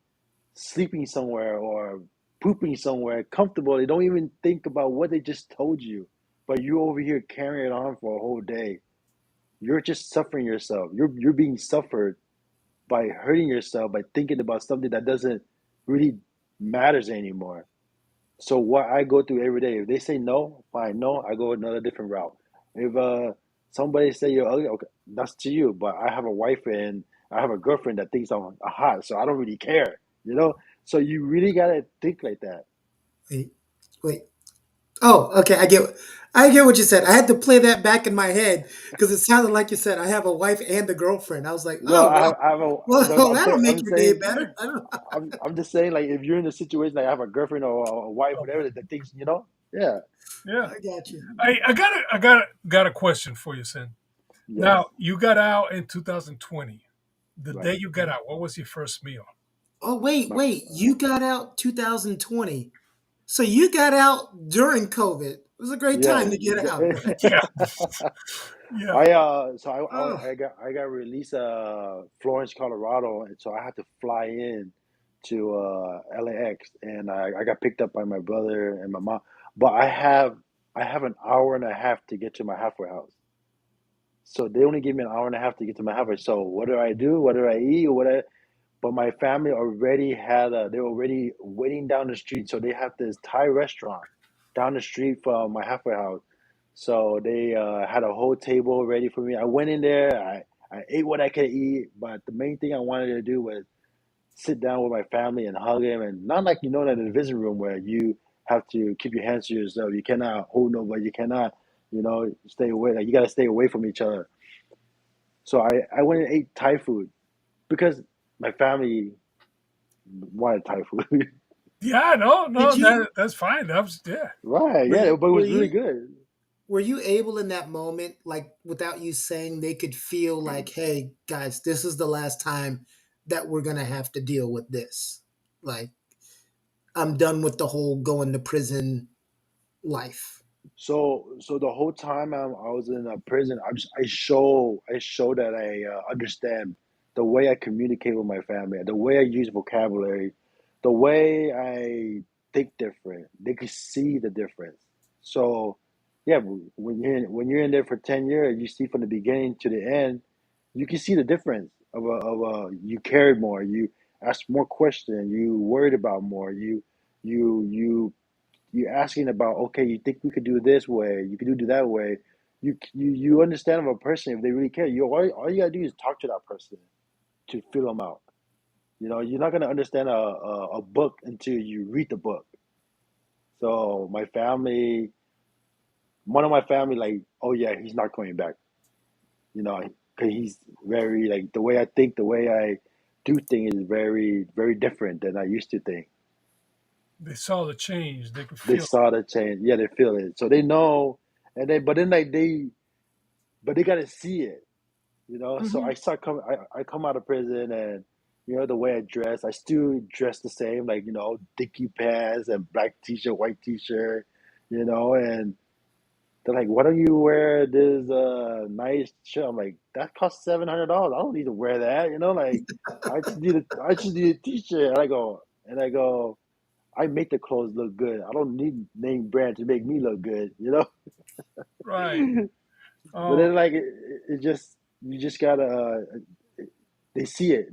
Speaker 2: sleeping somewhere or pooping somewhere comfortable. They don't even think about what they just told you. But you over here carrying it on for a whole day. You're just suffering yourself. You're being suffered by hurting yourself by thinking about something that doesn't really matters anymore. So what I go through every day, if they say no, fine, no, I go another different route. If somebody say you're ugly, okay, that's to you. But I have a wife and I have a girlfriend that thinks I'm hot, so I don't really care, you know. So you really gotta think like that.
Speaker 3: Wait, wait. Oh, okay. I get what you said. I had to play that back in my head because it sounded like you said I have a wife and a girlfriend. I was like,
Speaker 2: No,
Speaker 3: oh well,
Speaker 2: I have a no.
Speaker 3: well that'll make
Speaker 2: I'm
Speaker 3: your day
Speaker 2: saying
Speaker 3: better. I don't.
Speaker 2: I'm just saying like if you're in a situation like I have a girlfriend or a wife, whatever that thinks, yeah,
Speaker 1: yeah.
Speaker 3: I got you.
Speaker 1: I got a question for you, Sin.
Speaker 2: yes,
Speaker 1: Now you got out in 2020. The day
Speaker 2: right.
Speaker 1: you got out, what was your first meal?
Speaker 3: Oh wait,
Speaker 2: My
Speaker 3: wait. You got out 2020. So you got out during COVID. It was a great
Speaker 2: yeah.
Speaker 3: time to get out, right?
Speaker 1: Yeah, yeah.
Speaker 3: Oh,
Speaker 2: I got released Florence, Colorado, and so I had to fly in to LAX, and I got picked up by my brother and my mom. But I have an hour and a half to get to my halfway house. So they only give me an hour and a half to get to my halfway. So what do I do? What do I eat? But my family already they were already waiting down the street. So they have this Thai restaurant down the street from my halfway house. So they had a whole table ready for me. I went in there. I ate what I could eat. But the main thing I wanted to do was sit down with my family and hug them. And not like, that in the visiting room where you have to keep your hands to yourself. You cannot hold nobody. You cannot, stay away. Like you got to stay away from each other. So I went and ate Thai food because my family wanted Thai food.
Speaker 1: Yeah, no,
Speaker 3: did
Speaker 1: no,
Speaker 3: you
Speaker 1: that's fine. That was yeah.
Speaker 2: Right,
Speaker 3: were
Speaker 2: yeah,
Speaker 3: you
Speaker 2: but it
Speaker 3: were
Speaker 2: was really
Speaker 3: you
Speaker 2: good.
Speaker 3: were you able in that moment, like without you saying, they could feel like, hey guys, this is the last time that we're gonna have to deal with this. Like I'm done with the whole going to prison life.
Speaker 2: So the whole time I was in a prison, I show that I understand the way I communicate with my family, the way I use vocabulary, the way I think different. They could see the difference. So yeah, when you're in there for 10 years, you see from the beginning to the end, you can see the difference you cared more, you asked more questions, you worried about more, you you're asking about, okay, you think we could do this way, you could do that way. You understand of a person if they really care. All you gotta do is talk to that person to feel them out. You're not gonna understand a book until you read the book. So one of my family, like, oh yeah, he's not coming back. Because he's very like the way I think, the way I do things is very very different than I used to think.
Speaker 1: They saw the change. They could
Speaker 2: They
Speaker 1: feel
Speaker 2: saw the change. Yeah, they feel it. So they know, and then but then like but they gotta see it. So
Speaker 3: Hmm.
Speaker 2: I come out of prison, and the way I dress, I still dress the same, like, dicky pants and black t-shirt, white t-shirt, and They're like, "Why don't you wear this nice shirt?" I'm like, "That costs $700. I don't need to wear that." Like I just need a t-shirt. And I go, I make the clothes look good. I don't need name brand to make me look good.
Speaker 1: Right.
Speaker 2: But
Speaker 1: Uh,
Speaker 2: then like it just you just gotta. They see it,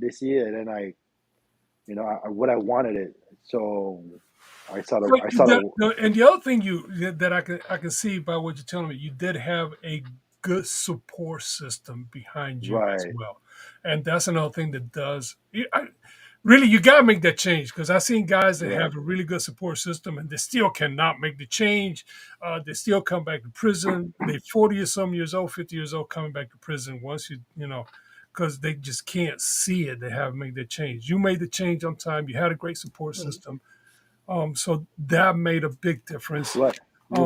Speaker 2: and then what I wanted it. So
Speaker 1: but
Speaker 2: I sort of,
Speaker 1: and the other thing that I can see by what you're telling me, you did have a good support system behind you as
Speaker 2: right,
Speaker 1: well, and that's another thing that does. Really, you gotta make that change because I've seen guys that
Speaker 2: right.
Speaker 1: have a really good support system and they still cannot make the change. They still come back to prison. They 40 or some years old, 50 years old, coming back to prison once because they just can't see it. They haven't made the change. You made the change on time. You had a great support system, so that made a big difference.
Speaker 2: Right.
Speaker 1: Uh,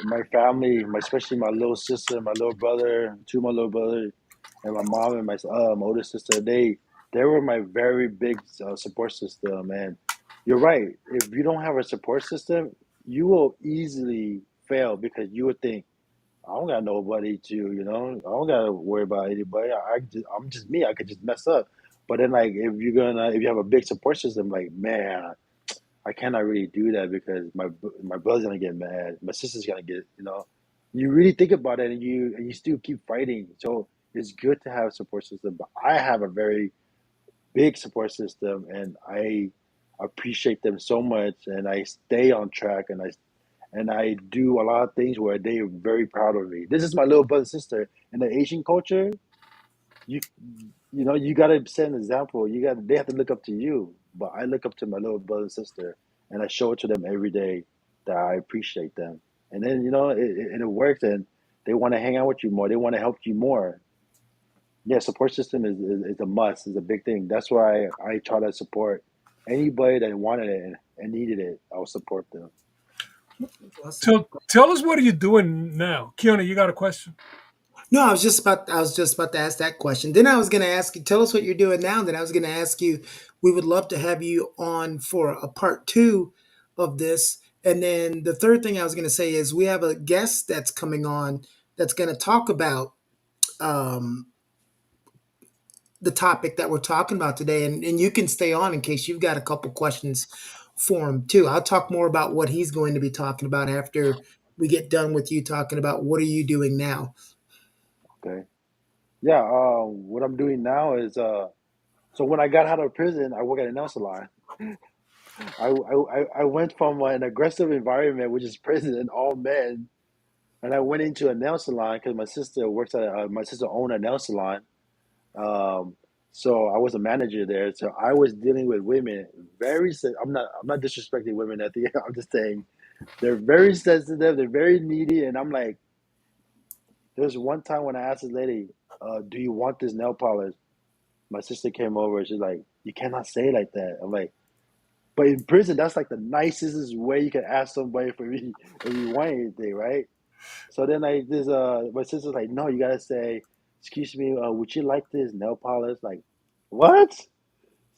Speaker 2: My family, especially my little sister, my little brother, two of my little brothers, and my mom and my older sister, they were my very big support system. And you're right. If you don't have a support system, you will easily fail because you would think, I don't got nobody I don't gotta worry about anybody. I'm just me. I could just mess up. But then, like, if you have a big support system, like, man, I cannot really do that because my brother's gonna get mad. My sister's gonna get. You really think about it, and you still keep fighting. So it's good to have a support system. But I have a very big support system, and I appreciate them so much. And I stay on track, and I do a lot of things where they are very proud of me. This is my little brother and sister in the Asian culture. You you gotta set an example. They have to look up to you. But I look up to my little brother and sister, and I show it to them every day that I appreciate them. And then it works, and they want to hang out with you more. They want to help you more. Yeah, support system is a must. Is a big thing. That's why I try to support anybody that wanted it and needed it. I'll support them.
Speaker 3: Awesome.
Speaker 1: tell us what are you doing now, Keona? You got a question?
Speaker 3: No, I was just about to ask that question. Then I was going to ask you, tell us what you're doing now. Then I was going to ask you, we would love to have you on for a part two of this. And then the third thing I was going to say is we have a guest that's coming on that's going to talk about um, the topic that we're talking about today. And you can stay on in case you've got a couple questions for him too. I'll talk more about what he's going to be talking about after we get done with you talking about what are you doing now.
Speaker 2: Okay. Yeah. What I'm doing now is so when I got out of prison, I work at a nail salon. I went from an aggressive environment, which is prison and all men, and I went into a nail salon because my sister owned a nail salon. Um, so I was a manager there. So I was dealing with women I'm not disrespecting women at the I'm just saying they're very sensitive, they're very needy, and I'm like, there's one time when I asked this lady, "Do you want this nail polish?" My sister came over. And she's like, "You cannot say it like that." I'm like, but in prison, that's like the nicest way you can ask somebody for me if you want anything, right? So then my sister's like, no, you gotta say, excuse me, would you like this nail polish? Like, what?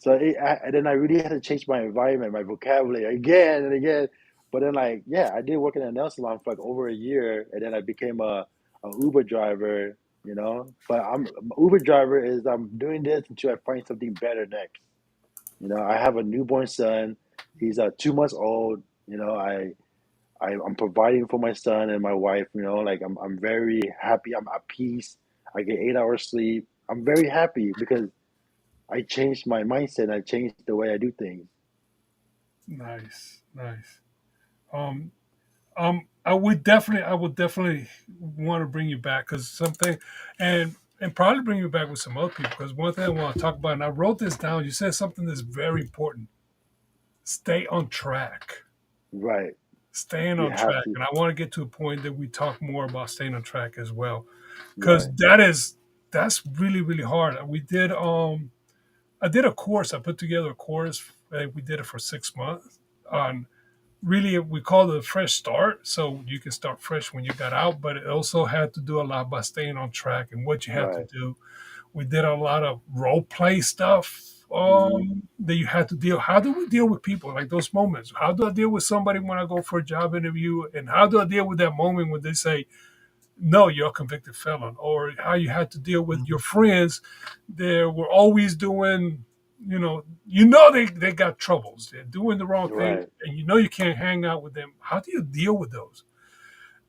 Speaker 2: And then I really had to change my environment, my vocabulary again and again. But then like, yeah, I did work in a nail salon for like over a year, and then I became a Uber driver. But Uber driver is I'm doing this until I find something better next. I have a newborn son. He's 2 months old. I'm providing for my son and my wife. Like I'm very happy. I'm at peace. I get 8 hours sleep. I'm very happy because I changed my mindset. I changed the way I do things.
Speaker 1: Nice, nice. Um, I would definitely want to bring you back because something, and probably bring you back with some other people because one thing I want to talk about, and I wrote this down. You said something that's very important. Stay on track.
Speaker 2: Right.
Speaker 1: Staying
Speaker 2: You
Speaker 1: on
Speaker 2: have
Speaker 1: track,
Speaker 2: to.
Speaker 1: and I want to get to a point that we talk more about staying on track as well, because
Speaker 2: Right.
Speaker 1: that's really really hard. I did a course. I put together a course. We did it for 6 months on really we call it a fresh start so you can start fresh when you got out, but it also had to do a lot by staying on track and what you had to
Speaker 2: Right.
Speaker 1: do. We did a lot of role play stuff,
Speaker 2: Mm-hmm.
Speaker 1: that you had to deal? How do we deal with people like those moments? How do I deal with somebody when I go for a job interview, and how do I deal with that moment when they say, "No, you're a convicted felon," or how you had to deal with your friends that were always doing, they got troubles, they're doing the wrong things,
Speaker 2: Right,
Speaker 1: and you can't hang out with them. How do you deal with those?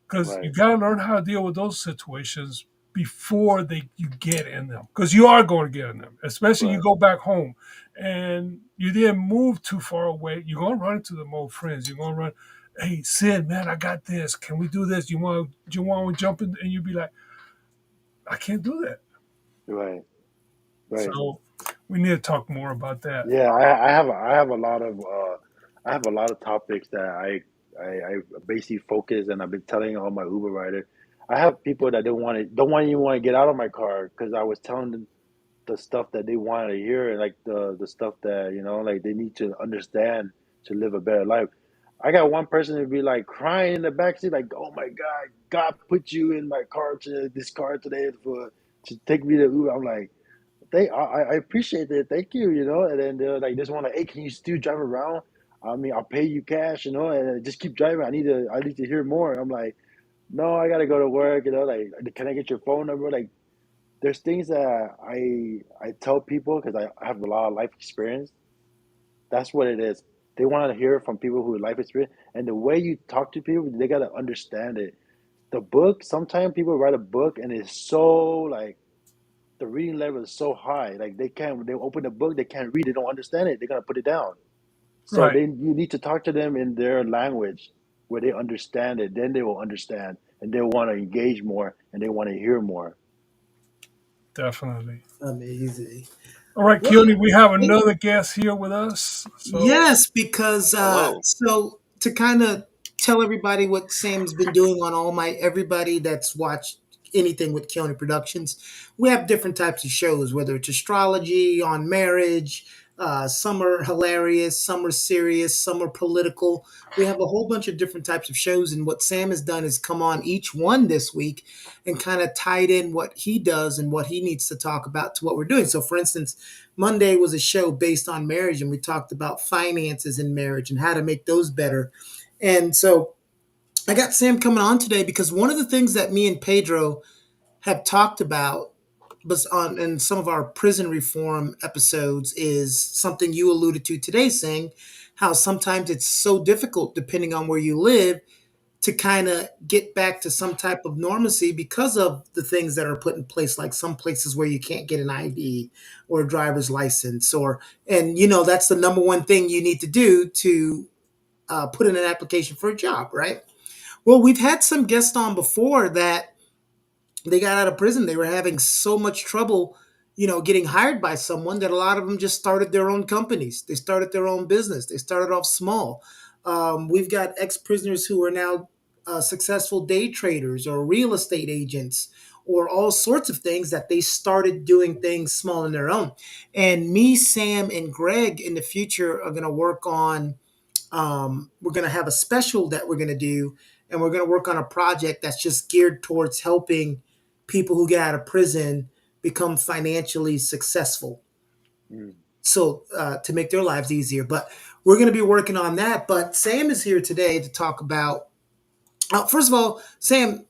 Speaker 1: Because you
Speaker 2: right,
Speaker 1: got to learn how to deal with those situations before you get in them, because you are going to get in them, especially you
Speaker 2: right,
Speaker 1: go back home and you didn't move too far away. You're going to run into them old friends. You're going to run, hey Sid, man, I got this, can we do this? You want to jump in? And you'd be like, I can't do that.
Speaker 2: right, right.
Speaker 1: So we need to talk more about that.
Speaker 2: Yeah, I have a lot of topics that I basically focus, and I've been telling all my Uber riders. I have people that don't even want to get out of my car because I was telling them the stuff that they wanted to hear, like the stuff that like they need to understand to live a better life. I got one person to be like crying in the backseat, like, "Oh my God, God put you in my car to this car today for to take me to Uber." I'm like, I appreciate it. Thank you, And then they're like, "This one, like, hey, can you still drive around? I mean, I'll pay you cash, and just keep driving. I need to hear more." I'm like, "No, I gotta go to work, Like, can I get your phone number?" Like, there's things that I tell people because I have a lot of life experience. That's what it is. They want to hear from people who have life experience, and the way you talk to people, they gotta understand it. The book, sometimes people write a book and it's so like the reading level is so high, like they open the book, they can't read, they don't understand it, they're gonna put it down. So
Speaker 1: Right.
Speaker 2: you need to talk to them in their language where they understand it. Then they will understand, and they want to engage more, and they want to hear more.
Speaker 1: Definitely.
Speaker 3: Amazing.
Speaker 1: All right,
Speaker 3: Well,
Speaker 1: Keone, we have
Speaker 3: hey,
Speaker 1: another guest here with us. So,
Speaker 3: yes, because
Speaker 4: Hello.
Speaker 3: so to kind of tell everybody what Sam's been doing on all my everybody that's watched anything with Keone Productions, we have different types of shows, whether it's astrology, on marriage, some are hilarious, some are serious, some are political. We have a whole bunch of different types of shows, and what Sam has done is come on each one this week and kind of tied in what he does and what he needs to talk about to what we're doing. So, for instance, Monday was a show based on marriage, and we talked about finances in marriage and how to make those better. And so I got Sam coming on today because one of the things that me and Pedro have talked about was on in some of our prison reform episodes is something you alluded to today, saying how sometimes it's so difficult depending on where you live to kind of get back to some type of normalcy because of the things that are put in place, like some places where you can't get an ID or a driver's license, and that's the number one thing you need to do to put in an application for a job, right? Well, we've had some guests on before that they got out of prison. They were having so much trouble, getting hired by someone that a lot of them just started their own companies. They started their own business. They started off small. We've got ex prisoners who are now successful day traders or real estate agents or all sorts of things that they started doing things small on their own. And me, Sam, and Greg in the future are going to work on we're going to have a special that we're going to do, and we're going to work on a project that's just geared towards helping people who get out of prison become financially successful.
Speaker 2: Mm.
Speaker 3: So to make their lives easier. But we're going to be working on that. But Sam is here today to talk about. First of all, Sam,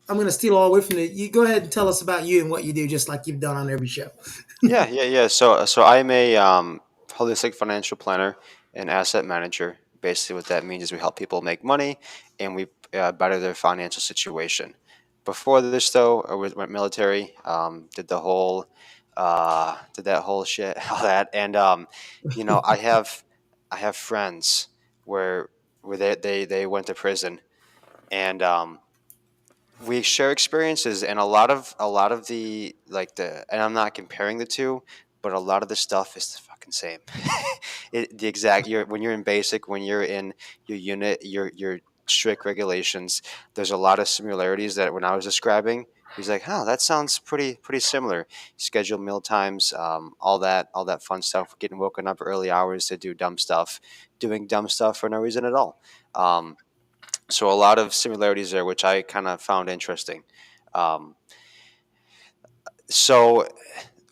Speaker 3: I'm going to steal all the way from you. You go ahead and tell us about you and what you do, just like you've done on every show.
Speaker 4: Yeah. So I'm a holistic financial planner and asset manager. Basically, what that means is we help people make money and we better their financial situation. Before this, though, went military, did that whole shit, all that, and I have friends where they went to prison, and we share experiences, and a lot of the and I'm not comparing the two, but a lot of the stuff is the fucking same. The exact when you're in basic, when you're in your unit, your strict regulations, there's a lot of similarities that when I was describing, he's like, oh, that sounds pretty similar. Scheduled meal times, all that fun stuff, getting woken up early hours to do dumb stuff, doing dumb stuff for no reason at all. So a lot of similarities there, which I kind of found interesting. Um, so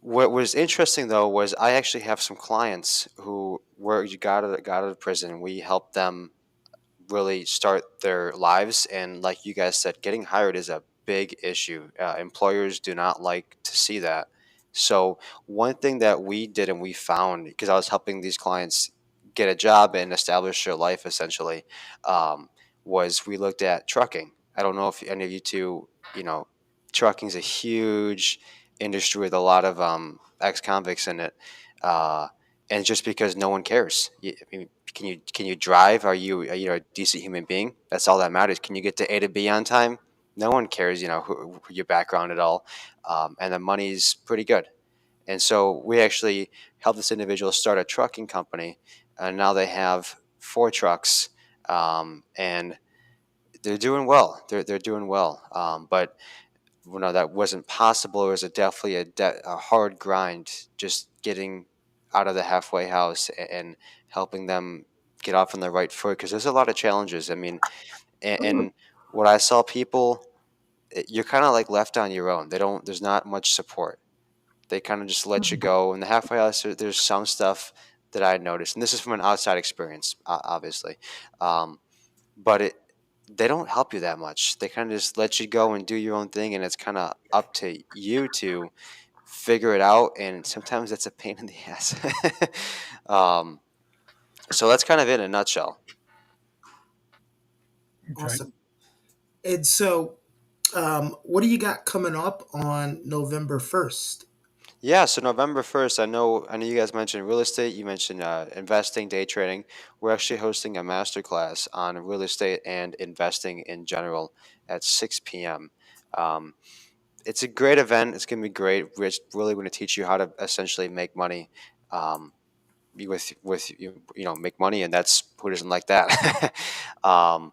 Speaker 4: What was interesting though was I actually have some clients who were got out of prison. We helped them really start their lives. And like you guys said, getting hired is a big issue. Employers do not like to see that. So one thing that we did and we found, because I was helping these clients get a job and establish their life essentially, um, was we looked at trucking. I don't know if any of you two, trucking is a huge industry with a lot of ex-convicts in it. Uh, and just because no one cares. I mean, can you drive? Are you a decent human being? That's all that matters. Can you get to A to B on time? No one cares, who your background at all, and the money's pretty good. And so we actually helped this individual start a trucking company, and now they have 4 trucks, and they're doing well. They're doing well, but that wasn't possible. It was definitely a hard grind, just getting out of the halfway house and helping them get off on the right foot, because there's a lot of challenges. I mean, and what I saw people, you're kind of like left on your own. There's not much support. They kind of just let you go. In the halfway house, there's some stuff that I noticed, and this is from an outside experience, obviously. Um, but they don't help you that much. They kind of just let you go and do your own thing, and it's kind of up to you to figure it out. And sometimes that's a pain in the ass. um, so that's kind of it in a nutshell.
Speaker 1: Okay.
Speaker 3: Awesome. And so, what do you got coming up on November 1st?
Speaker 4: Yeah, so November 1st, I know you guys mentioned real estate, you mentioned investing, day trading. We're actually hosting a masterclass on real estate and investing in general at 6 p.m. Um, it's a great event. It's going to be great. We're just really going to teach you how to essentially make money, um, make money, and that's who doesn't like that. um,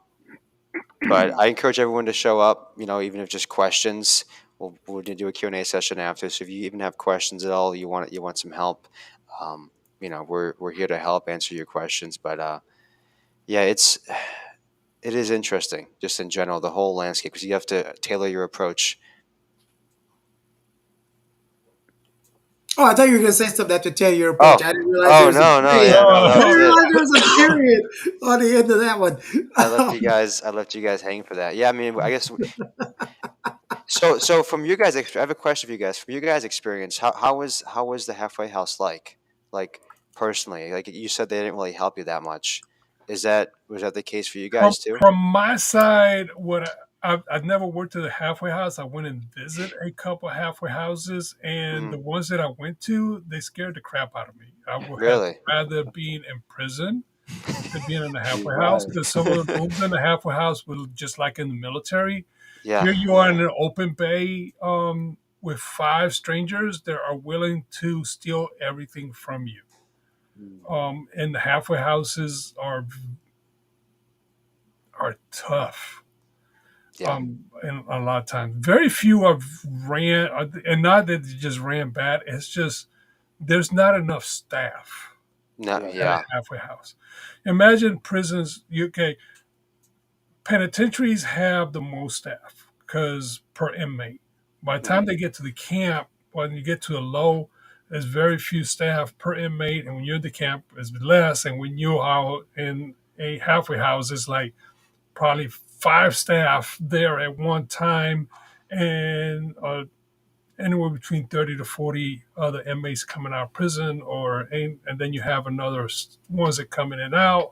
Speaker 4: but I encourage everyone to show up. Even if just questions, we'll do a Q&A session after. So if you even have questions at all, you want some help, we're here to help answer your questions. But yeah, it is interesting just in general, the whole landscape, because you have to tailor your approach.
Speaker 3: Oh, I thought you were going to say something after tell your
Speaker 4: Oh,
Speaker 3: approach. I didn't realize there
Speaker 4: oh
Speaker 3: was a
Speaker 4: no, no,
Speaker 3: period.
Speaker 4: yeah, no,
Speaker 3: I
Speaker 4: that
Speaker 3: didn't
Speaker 4: was
Speaker 1: Oh,
Speaker 4: it.
Speaker 3: realize there was a period on the end of that one.
Speaker 4: I left you guys hang for that. Yeah, I mean, I guess so. From you guys, I have a question for you guys. From you guys' experience, how was the halfway house like personally? Like you said, they didn't really help you that much. Was that the case for you
Speaker 1: from
Speaker 4: guys too?
Speaker 1: from my side, I've never worked at a halfway house. I went and visited a couple halfway houses, and
Speaker 4: Hmm.
Speaker 1: the ones that I went to, they scared the crap out of me. I would have
Speaker 4: Really?
Speaker 1: rather being in prison than being in a
Speaker 2: You're
Speaker 1: halfway house,
Speaker 2: right.
Speaker 1: because some of the rooms in the halfway house were just like in the military.
Speaker 4: Yeah,
Speaker 1: Here you are in an open bay, with 5 strangers that are willing to steal everything from you.
Speaker 2: Mm.
Speaker 1: And the halfway houses are tough.
Speaker 4: yeah.
Speaker 1: And a lot of times, very few have ran, and not that they just ran bad. It's just there's not enough staff
Speaker 4: No,
Speaker 2: Right.
Speaker 1: at a
Speaker 4: yeah,
Speaker 1: halfway house. Imagine prisons, UK penitentiaries have the most staff because per inmate. By the
Speaker 4: hmm,
Speaker 1: time they get to the camp, when you get to a low, there's very few staff per inmate, and when you're at the camp, it's less. And when you are in a halfway house, it's like probably 5 staff there at one time, and anywhere between 30 to 40 other inmates coming out of prison, and then you have another ones that come in and out,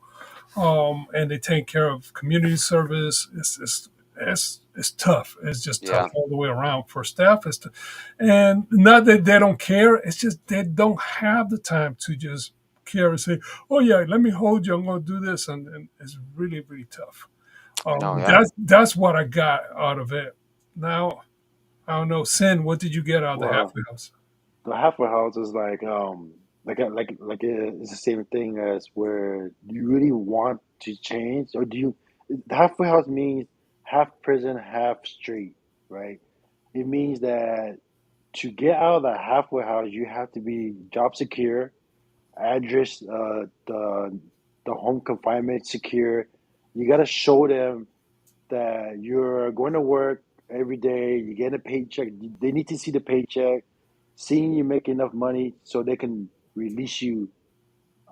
Speaker 1: and they take care of community service. It's tough. It's just tough
Speaker 4: yeah,
Speaker 1: all the way around for staff. And not that they don't care. It's just they don't have the time to just care and say, "Oh yeah, let me hold you. I'm going to do this," and it's really really tough.
Speaker 4: no, yeah.
Speaker 1: That's what I got out of it. Now I don't know, Sin. What did you get out of the
Speaker 2: Well,
Speaker 1: halfway house?
Speaker 2: the halfway house is it's the same thing as where you really want to change, or do you? The halfway house means half prison, half street, right? It means that to get out of the halfway house, you have to be job secure, address, the home confinement secure. You got to show them that you're going to work every day. You get a paycheck. They need to see the paycheck. seeing you make enough money so they can release you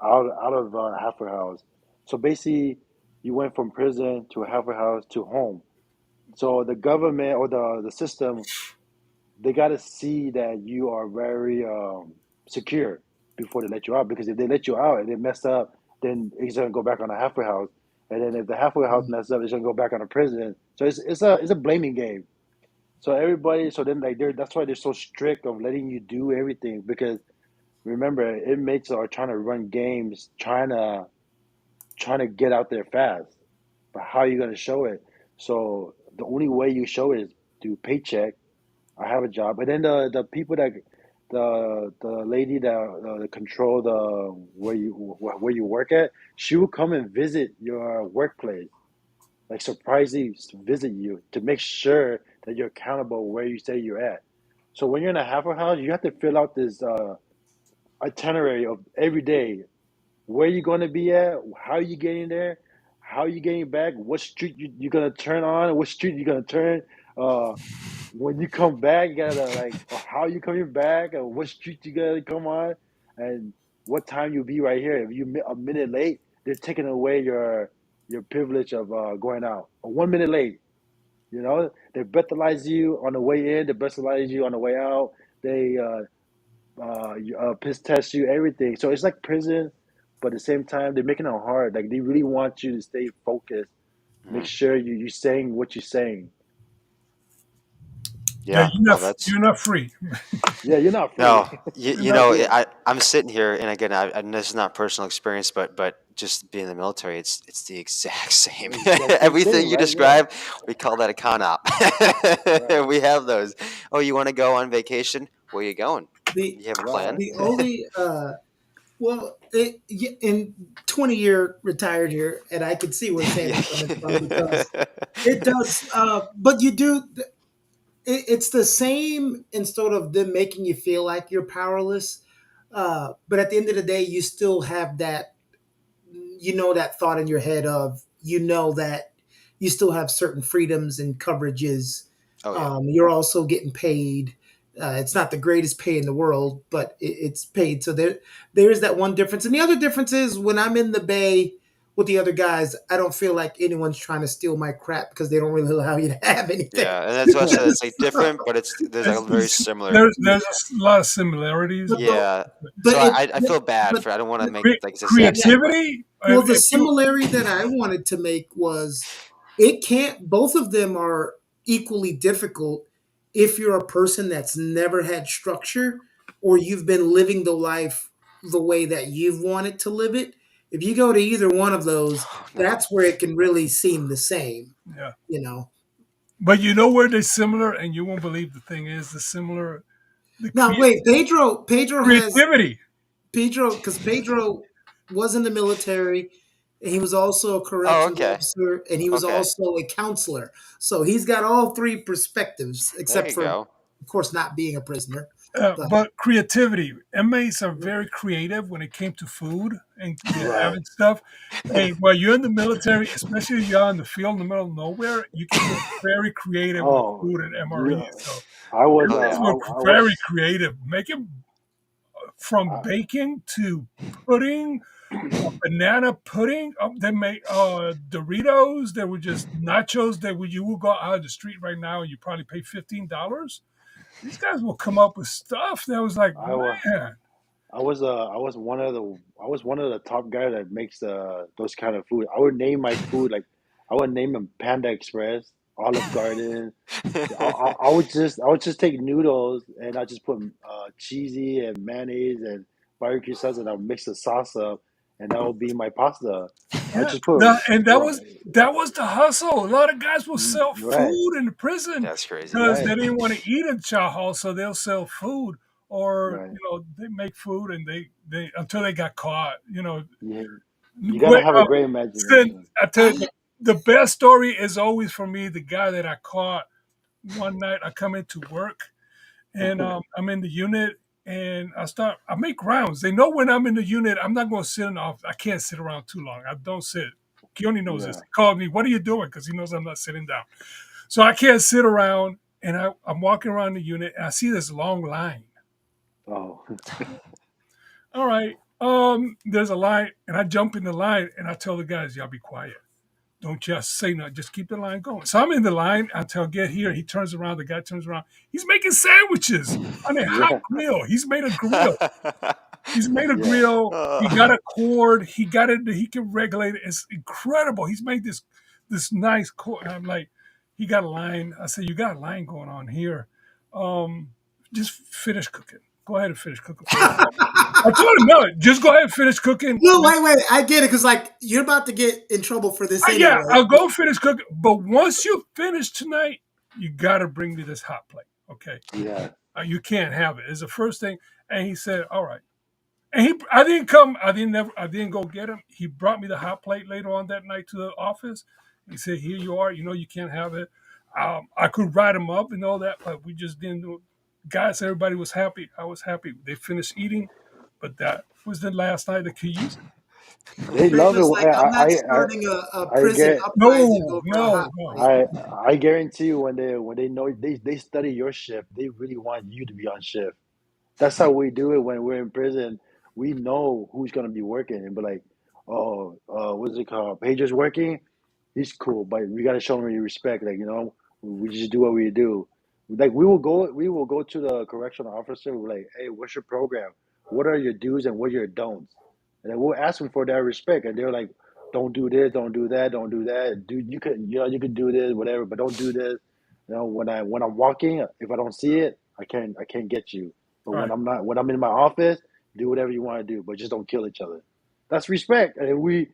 Speaker 2: out of halfway house. So basically, you went from prison to a halfway house to home. So the government or the system, they got to see that you are very secure before they let you out. Because if they let you out and they mess up, then it's gonna go back on a halfway house. And then if the halfway house mess up, it's gonna go back on a prison. So it's a blaming game. So everybody, so then like that's why they're so strict of letting you do everything because remember inmates are trying to run games, trying to get out there fast. But how are you gonna show it? So the only way you show it is through paycheck. I have a job, and then the people that the lady that control the where you work at, she will come and visit your workplace, like surprisingly visit you to make sure that you're accountable where you say you're at. So when you're in a halfway house, you have to fill out this itinerary of every day where you going to be at, how you getting there, how you getting back, what street you're gonna turn on, what street you're gonna turn. Uh, when you come back, you gotta like how you coming back, and what street you gotta come on, and what time you'll be right here. If you a minute late, they're taking away your privilege of going out. 1 minute late, they brutalize you on the way in, they brutalize you on the way out. They piss test you, everything. So it's like prison, but at the same time, they're making it hard. Like they really want you to stay focused. Make
Speaker 4: Mhm.
Speaker 2: sure you're saying what you're saying.
Speaker 1: Yeah,
Speaker 4: Yeah. Oh, that's
Speaker 1: you're not free.
Speaker 2: Yeah, you're not free.
Speaker 4: no. You,
Speaker 1: You're
Speaker 4: you
Speaker 1: not
Speaker 4: know,
Speaker 1: free.
Speaker 4: I'm sitting here, and again, and this is not personal experience, but just being in the military, it's the exact same.
Speaker 2: Exact same
Speaker 4: Everything
Speaker 2: thing,
Speaker 4: you
Speaker 2: right? Yeah,
Speaker 4: describe, we call that a con op.
Speaker 2: right,
Speaker 4: We have those. Oh, you want to go on vacation? Where you going?
Speaker 3: The
Speaker 4: You have a plan?
Speaker 2: right.
Speaker 3: the only well, in 20-year retired here, and I can see where
Speaker 4: Yeah.
Speaker 3: Sandy's coming from because it does. But you do. It's the same in sort of them making you feel like you're powerless. But at the end of the day, you still have that that thought in your head of that you still have certain freedoms and coverages.
Speaker 4: Oh yeah.
Speaker 3: You're also getting paid. It's not the greatest pay in the world, but it's paid. So there is that one difference, and the other difference is when I'm in the bay with the other guys, I don't feel like anyone's trying to steal my crap because they don't really allow you to have anything.
Speaker 4: Yeah, and that's what I said. It's like different, but there's a very
Speaker 1: It's-
Speaker 4: similar.
Speaker 1: there's a lot of similarities,
Speaker 3: but
Speaker 1: but
Speaker 3: the
Speaker 4: Yeah.
Speaker 3: but
Speaker 4: So
Speaker 3: it
Speaker 4: I feel bad
Speaker 3: but
Speaker 4: for. I don't want to
Speaker 3: the,
Speaker 4: make like it's the same
Speaker 3: yeah.
Speaker 4: thing, but
Speaker 1: creativity.
Speaker 3: Well, the
Speaker 1: If you
Speaker 3: similarity that I wanted to make was it can't, both of them are equally difficult if you're a person that's never had structure or you've been living the life the way that you've wanted to live it. If you go to either one of those,
Speaker 4: oh no.
Speaker 3: that's where it can really seem the same,
Speaker 1: yeah,
Speaker 3: you know.
Speaker 1: but you know where they're similar, and you won't believe the thing is the similar the
Speaker 3: Now, wait, Pedro has
Speaker 1: creativity.
Speaker 3: Because Pedro was in the military, and he was also a
Speaker 4: Oh,
Speaker 3: corrections
Speaker 4: okay.
Speaker 3: officer, and he was
Speaker 4: Okay.
Speaker 3: also a counselor. So he's got all three perspectives,
Speaker 4: There
Speaker 3: except
Speaker 4: you
Speaker 3: for,
Speaker 4: go.
Speaker 3: of course, not being a prisoner. But
Speaker 1: But creativity. Inmates are very creative when it came to food and
Speaker 2: Right.
Speaker 1: having stuff. Hey, while you're in the military, especially if you're in the field in the middle of nowhere, you can get very creative with
Speaker 2: Oh,
Speaker 1: food and MRE.
Speaker 2: yeah.
Speaker 1: So
Speaker 2: I was,
Speaker 1: these
Speaker 4: Oh
Speaker 1: guys
Speaker 4: yeah.
Speaker 1: were
Speaker 2: I
Speaker 1: very
Speaker 2: was,
Speaker 1: creative, making from
Speaker 2: I,
Speaker 1: baking to pudding, banana pudding. They make Doritos. They were just nachos. You will go out of the street right now and you probably pay $15. These guys will come up with stuff that was like,
Speaker 2: I was,
Speaker 1: man,
Speaker 2: I was one of the top guys that makes those kind of food. I would name my food like, I would name them Panda Express, Olive Garden. I would just take noodles and I just put cheesy and mayonnaise and barbecue sauce and I'll mix the sauce up and that will be my pasta. I
Speaker 1: yeah.
Speaker 2: just put
Speaker 1: And
Speaker 2: right,
Speaker 1: that was the hustle. A lot of guys will sell
Speaker 2: right,
Speaker 1: food in the prison
Speaker 4: That's crazy.
Speaker 1: because they
Speaker 2: right,
Speaker 1: didn't want to eat in chow hall, so they'll sell food or
Speaker 2: right.
Speaker 1: they make food and they until they got caught.
Speaker 2: You gotta have a great
Speaker 1: Since
Speaker 2: imagination.
Speaker 1: I tell you,
Speaker 3: I
Speaker 1: the best story is always for me the guy that I caught one night. I come into work and I'm in the unit and I make rounds. They know when I'm in the unit, I'm not going to sit in the office. I can't sit around too long. I don't sit. Keone knows this.
Speaker 2: Yeah,
Speaker 1: He called me, "What are you doing?" Because he knows I'm not sitting down. So I can't sit around and I'm walking around the unit and I see this long line.
Speaker 2: Oh,
Speaker 1: All right. There's a line, and I jump in the line, and I tell the guys, "Y'all be quiet. Don't just say nothing. Just keep the line going." So I'm in the line until I get here. He turns around. The guy turns around. He's making sandwiches on a hot
Speaker 2: yeah,
Speaker 1: grill. He's made a grill. He's made a
Speaker 2: yeah.
Speaker 1: grill. He got
Speaker 4: Uh,
Speaker 1: a cord. He got it. He can regulate it. It's incredible. He's made this nice cord. I'm like, he got a line. I said, "You got a line going on here. Um, just finish cooking. Go ahead and finish cooking for us." I told him, no, just go ahead and finish cooking.
Speaker 3: No, wait. I get it because like you're about to get in trouble for this
Speaker 1: Yeah,
Speaker 3: anyway.
Speaker 1: I'll go finish cooking. But once you finish tonight, you got to bring me this hot plate. Okay.
Speaker 2: Yeah.
Speaker 1: You can't have it. It's the first thing. And he said, all right. And I didn't come, I didn't go get him. He brought me the hot plate later on that night to the office. He said, here you are. You know, you can't have it. I could write him up and all that, but we just didn't do it. Guys, everybody was happy. I was happy. They finished eating, but that was the last night they could use it.
Speaker 2: They love it.
Speaker 3: Kramer's like, I'm not starting a
Speaker 2: I
Speaker 3: prison
Speaker 2: get
Speaker 3: uprising
Speaker 1: No,
Speaker 3: over a
Speaker 1: no,
Speaker 3: hot
Speaker 1: no.
Speaker 3: plate.
Speaker 2: I guarantee you when they know they study your shift, they really want you to be on shift. That's how we do it when we're in prison. We know who's gonna be working and be like, oh, what's it called? Pager's working. He's cool, but we gotta show him respect. Like we just do what we do. Like we will go to the correctional officer. We're like, hey, what's your program? What are your do's and what are your don'ts? And then we'll ask them for that respect. And they're like, don't do this, don't do that, don't do that. Dude, you could do this, whatever, but don't do this. When I'm walking, if I don't see it, I can't get you. But
Speaker 1: All right.
Speaker 2: when I'm in my office, do whatever you want to do, but just don't kill each other. That's respect. And we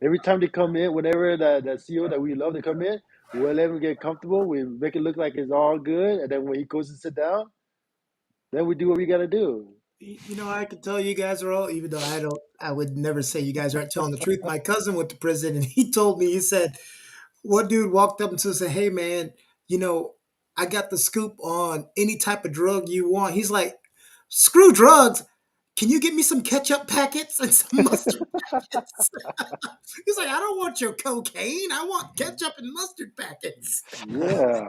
Speaker 2: every time they come in, whenever that CEO that we love to come in, we'll let him get comfortable. We make it look like it's all good, and then when he goes to sit down, then we do what we gotta do.
Speaker 3: You know, I can tell you guys are all, even though I would never say you guys aren't telling the truth. My cousin went to prison and he told me, he said, one dude walked up to us and said, hey man, you know, I got the scoop on any type of drug you want. He's like, screw drugs. Can you get me some ketchup packets and some mustard packets? He's like, I don't want your cocaine. I want ketchup and mustard packets.
Speaker 2: Yeah,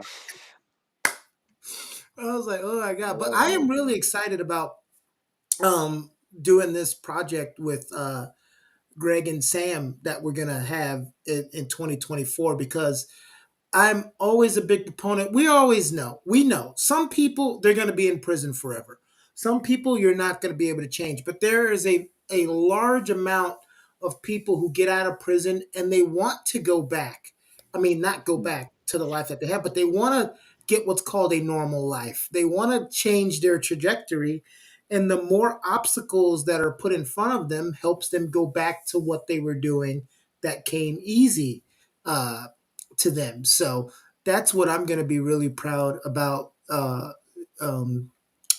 Speaker 3: I was like, oh my God. But
Speaker 2: that's
Speaker 3: I am
Speaker 2: nice.
Speaker 3: really excited about um doing this project with Greg and Sam that we're gonna have in 2024 because I'm always a big proponent. We know some people they're going to be in prison forever. Some people you're not going to be able to change, but there is a large amount of people who get out of prison and they want to go back. I mean, not go back to the life that they have, but they want to get what's called a normal life. They want to change their trajectory, and the more obstacles that are put in front of them helps them go back to what they were doing that came easy. To them. So that's what I'm going to be really proud about um,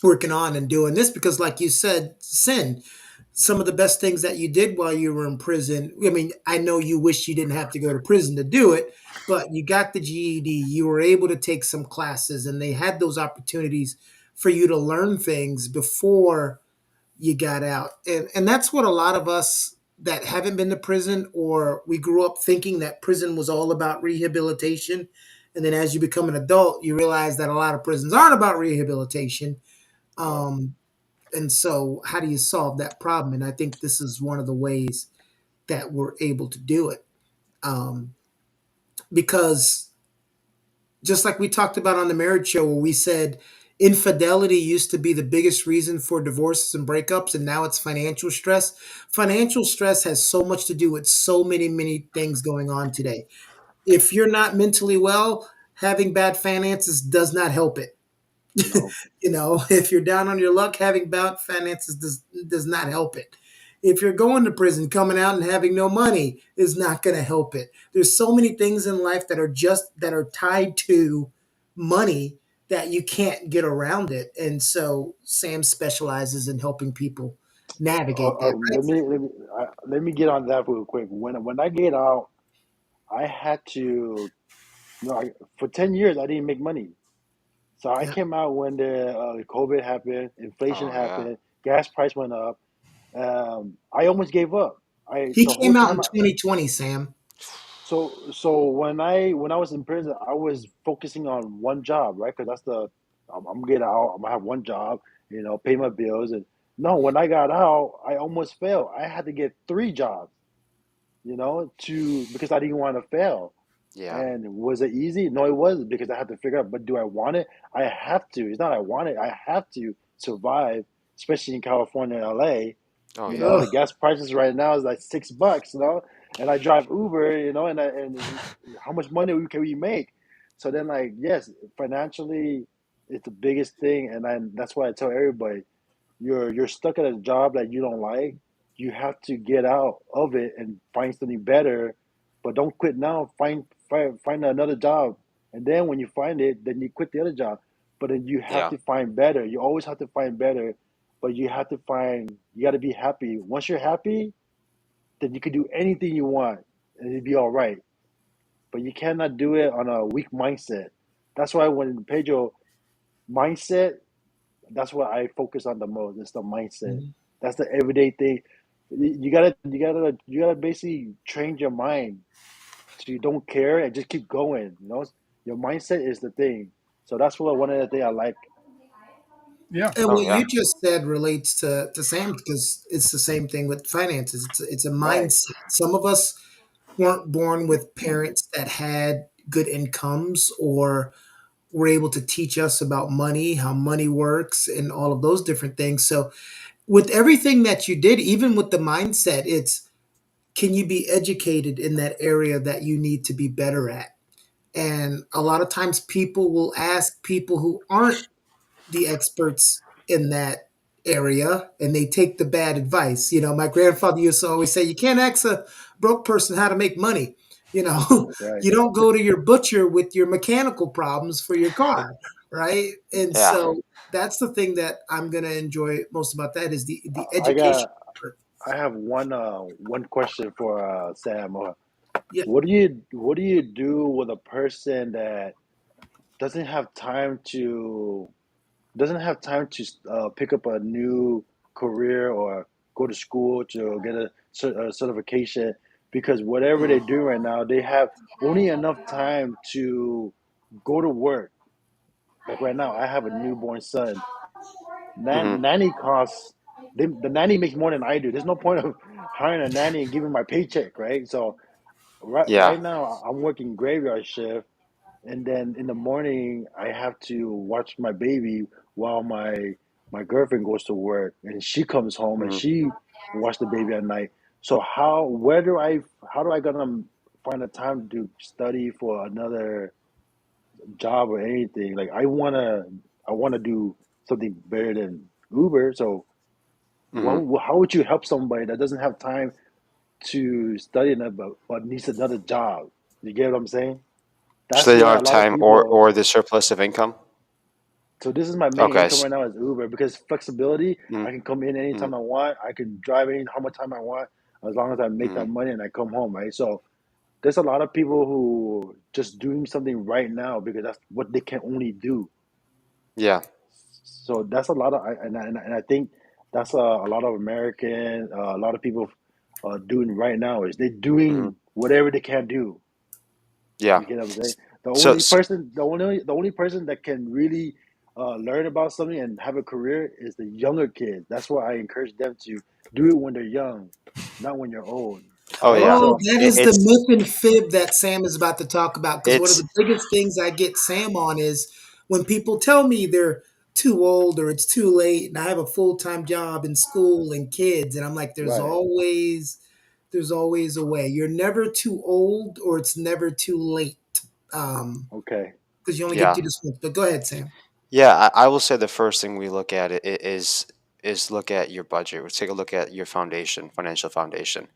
Speaker 3: working on and doing this because, like you said, Sin, some of the best things that you did while you were in prison. I mean, I know you wish you didn't have to go to prison to do it, but you got the GED, you were able to take some classes, and they had those opportunities for you to learn things before you got out. And that's what a lot of us that haven't been to prison or we grew up thinking that prison was all about rehabilitation. And then as you become an adult, you realize that a lot of prisons aren't about rehabilitation.
Speaker 2: Right.
Speaker 3: Um, and so, how do you solve that problem? And I think this is one of the ways that we're able to do it. Um, because just like we talked about on the marriage show where we said infidelity used to be the biggest reason for divorces and breakups and now it's financial stress has so much to do with so many things going on today. If you're not mentally well, having bad finances does not help it.
Speaker 2: No.
Speaker 3: You know, if you're down on your luck, having bad finances does not help it. If you're going to prison, coming out and having no money is not going to help it. There's so many things in life that are tied to money that you can't get around it. And so Sam specializes in helping people navigate that. Right?
Speaker 2: Let me get on that real quick. When I get out, I had to for 10 years I didn't make money. So I
Speaker 3: Yeah.
Speaker 2: came out when the COVID happened, inflation
Speaker 4: oh yeah.
Speaker 2: happened, gas price went up. I almost gave up. I
Speaker 3: He
Speaker 2: the whole
Speaker 3: came out in
Speaker 2: time.
Speaker 3: 2020, Sam.
Speaker 2: So when I was in prison, I was focusing on one job, right? Because that's I'm getting out. I'm gonna have one job, pay my bills. And no, when I got out, I almost failed. I had to get three jobs, to because I didn't want to fail.
Speaker 4: Yeah.
Speaker 2: And was it easy? No, it wasn't because I had to figure out. But do I want it? I have to. It's not I want it. I have to survive, especially in California, LA.
Speaker 4: Oh
Speaker 2: The
Speaker 4: yeah.
Speaker 3: Ugh.
Speaker 2: gas prices right now is like $6, and I drive Uber, and how much money can we make? So then, like, yes, financially, it's the biggest thing, and that's why I tell everybody, you're stuck at a job that you don't like. You have to get out of it and find something better, but don't quit now. Find another job, and then when you find it, then you quit the other job. But then you have
Speaker 4: Yeah.
Speaker 2: to find better. You always have to find better, but you have to find. You got to be happy. Once you're happy, then you can do anything you want, and it'll be all right. But you cannot do it on a weak mindset. That's why when Pedro mindset, that's what I focus on the most. It's the mindset.
Speaker 3: Mhm.
Speaker 2: That's the everyday thing. You gotta basically train your mind so you don't care and just keep going. Your mindset is the thing. So that's what one of the things I like.
Speaker 1: Yeah.
Speaker 3: And
Speaker 4: Oh
Speaker 3: what
Speaker 4: yeah.
Speaker 3: you just said relates to Sam because it's the same thing with finances. It's a
Speaker 2: Right.
Speaker 3: mindset. Some of us weren't born with parents that had good incomes or were able to teach us about money, how money works, and all of those different things. So, with everything that you did, even with the mindset, it's can you be educated in that area that you need to be better at? And a lot of times people will ask people who aren't the experts in that area and they take the bad advice. My grandfather used to always say, you can't ask a broke person how to make money.
Speaker 2: Right.
Speaker 3: You don't go to your butcher with your mechanical problems for your car, right? And
Speaker 4: Yeah.
Speaker 3: so that's the thing that I'm going to enjoy most about that is the
Speaker 2: I
Speaker 3: education
Speaker 2: got.
Speaker 3: part.
Speaker 2: I have one question for Sam.
Speaker 3: Yeah.
Speaker 2: What do you do with a person that doesn't have time to pick up a new career or go to school to get a certification because whatever they do right now, they have only enough time to go to work. Like right now, I have a newborn son.
Speaker 4: Hmm.
Speaker 2: Nanny costs. The nanny makes more than I do. There's no point of hiring a nanny and giving my paycheck, right? So
Speaker 4: Yeah.
Speaker 2: right now, I'm working graveyard shift, and then in the morning I have to watch my baby while my girlfriend goes to work, and she comes home and
Speaker 4: Hmm.
Speaker 2: she watch the baby at night. So how do I gonna find the time to study for another job or anything? Like I wanna do something better than Uber. So
Speaker 4: Hmm.
Speaker 2: how would you help somebody that doesn't have time to study but needs another job? You get what I'm saying?
Speaker 4: So
Speaker 2: That's
Speaker 4: they don't
Speaker 2: where a
Speaker 4: have
Speaker 2: lot of
Speaker 4: time or
Speaker 2: people.
Speaker 4: or the surplus of income.
Speaker 2: So this is my main
Speaker 4: Okay.
Speaker 2: income right now is Uber because flexibility.
Speaker 4: Mm-hmm.
Speaker 2: I can come in anytime I want. I can drive in how much time I want as long as I make
Speaker 4: Hmm.
Speaker 2: that money and I come home, right? So there's a lot of people who just doing something right now because that's what they can only do.
Speaker 4: Yeah.
Speaker 2: So that's a lot of, and I think that's a lot of American, a lot of people doing right now is they're
Speaker 4: Hmm.
Speaker 2: doing whatever they can do.
Speaker 4: Yeah.
Speaker 2: You get what I'm saying?
Speaker 4: So, so
Speaker 2: The only person that can really learn about something and have a career is the younger kids. That's why I encourage them to do it when they're young, not when you're old,
Speaker 4: oh
Speaker 2: right?
Speaker 4: yeah.
Speaker 3: Oh,
Speaker 2: So
Speaker 3: that
Speaker 4: It,
Speaker 3: is the
Speaker 4: it's
Speaker 3: myth and fib that Sam is about to talk about. Because one of
Speaker 4: it's
Speaker 3: the biggest things I get Sam on is when people tell me they're too old or it's too late, and I have a full time job in school and kids, and I'm like,
Speaker 2: right,
Speaker 3: there's always a way. You're never too old or it's never too late.
Speaker 2: okay,
Speaker 3: Because you only get
Speaker 4: yeah.
Speaker 3: to do this once. But go ahead, Sam.
Speaker 4: Yeah, I will say the first thing we look at is look at your budget. We take a look at your foundation, financial foundation.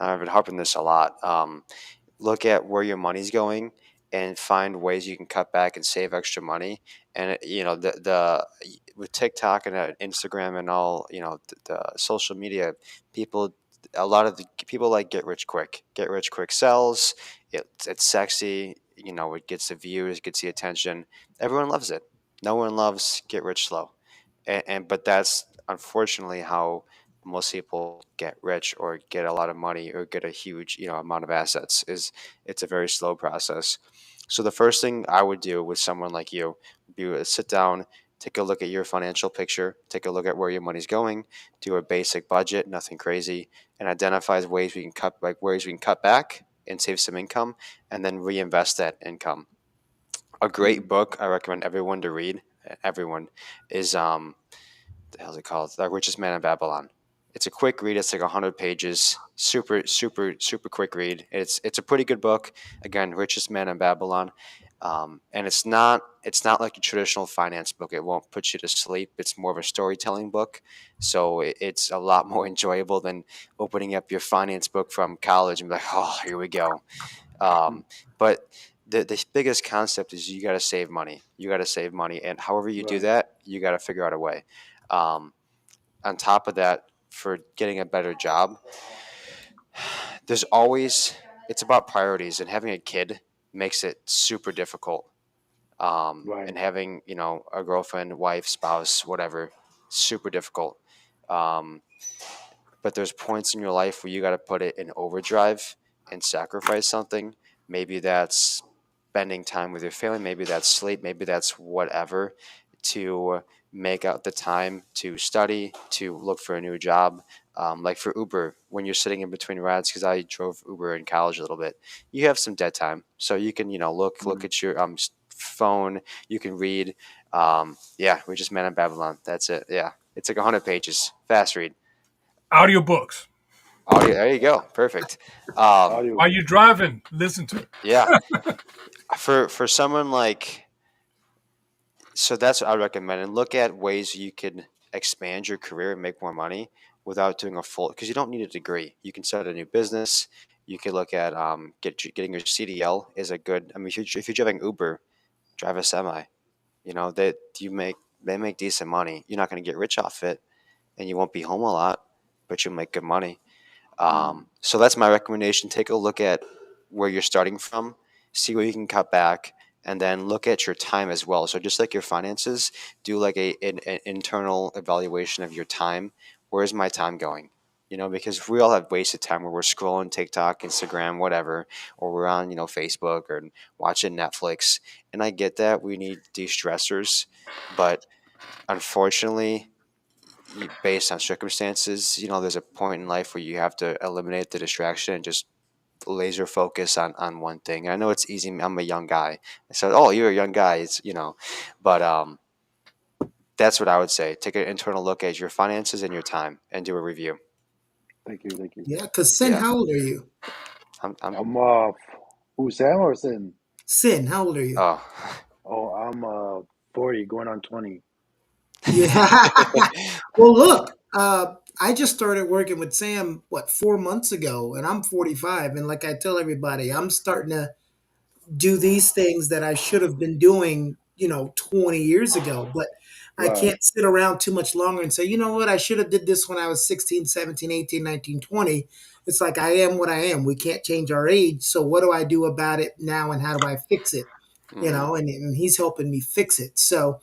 Speaker 4: I've been harping this a lot. Look at where your money's going and find ways you can cut back and save extra money. And with TikTok and Instagram and all, the social media, people, a lot of the people like get rich quick sells. It's sexy. It gets the views, gets the attention. Everyone loves it. No one loves get rich slow. But that's unfortunately how most people get rich or get a lot of money or get a huge amount of assets. Is It's a very slow process. So the first thing I would do with someone like you would You sit down, take a look at your financial picture, take a look at where your money's going, do a basic budget, nothing crazy, and identify ways we can cut back and save some income, and then reinvest that income. A great
Speaker 2: Mm.
Speaker 4: book I recommend everyone to read, everyone, is the hell's it called? The Richest Man in Babylon. It's a quick read. It's like 100 pages. Super, super, super quick read. It's a pretty good book. Again, Richest Man in Babylon. And it's not like a traditional finance book. It won't put you to sleep. It's more of a storytelling book. So it's a lot more enjoyable than opening up your finance book from college and be like, oh, here we go.
Speaker 2: Mm.
Speaker 4: But the biggest concept is you got to save money. You got to save money, and however you do
Speaker 2: Right.
Speaker 4: that, you got to figure out a way. Um, on top of that, for getting a better job, there's always it's about priorities, and having a kid makes it super difficult.
Speaker 2: Right.
Speaker 4: And having a girlfriend, wife, spouse, whatever, super difficult. Um, but there's points in your life where you got to put it in overdrive and sacrifice something. Maybe that's spending time with your family, maybe that's sleep, maybe that's whatever, to make out the time to study, to look for a new job. Like for Uber, when you're sitting in between rides, because I drove Uber in college a little bit, you have some dead time, so you can look
Speaker 2: Mm.
Speaker 4: at your phone, you can read. Yeah, we're just Man in Babylon. That's it. Yeah, it's like 100 pages, fast read.
Speaker 1: Audiobooks.
Speaker 4: Audio. There you go. Perfect. Um,
Speaker 1: While
Speaker 2: Audiobook.
Speaker 1: you're driving, listen to it.
Speaker 4: yeah. For someone like, so that's what I recommend, and look at ways you could expand your career and make more money without doing a full, because you don't need a degree. You can start a new business. You could look at getting your CDL is a good. I mean, if you're driving Uber, drive a semi. They make decent money. You're not going to get rich off it, and you won't be home a lot, but you'll make good money.
Speaker 2: Mm.
Speaker 4: So that's my recommendation. Take a look at where you're starting from, see where you can cut back, and then look at your time as well. So just like your finances, do like an internal evaluation of your time. Where's my time going? Because we all have wasted time where we're scrolling TikTok, Instagram, whatever, or we're on, Facebook or watching Netflix. And I get that we need de-stressors, but unfortunately, based on circumstances, there's a point in life where you have to eliminate the distraction and just laser focus on one thing. I know it's easy. I'm a young guy. So, oh, you're a young guy. But that's what I would say. Take an internal look at your finances and your time and do a review.
Speaker 2: Thank you. Thank you.
Speaker 3: Yeah, because Sin,
Speaker 4: Yeah.
Speaker 3: how old are you?
Speaker 4: I'm
Speaker 2: I'm who Sam or Sin?
Speaker 3: Sin, how old are you?
Speaker 4: oh.
Speaker 2: Oh, I'm 40, going on 20.
Speaker 3: Yeah. Well, look, I just started working with Sam, what, 4 months ago, and I'm 45. And like I tell everybody, I'm starting to do these things that I should have been doing, 20 years ago. But I
Speaker 2: Right.
Speaker 3: can't sit around too much longer and say, you know what, I should have did this when I was 16, 17, 18, 19, 20. It's like I am what I am. We can't change our age. So what do I do about it now and how do I fix it?
Speaker 4: Hmm.
Speaker 3: And he's helping me fix it. So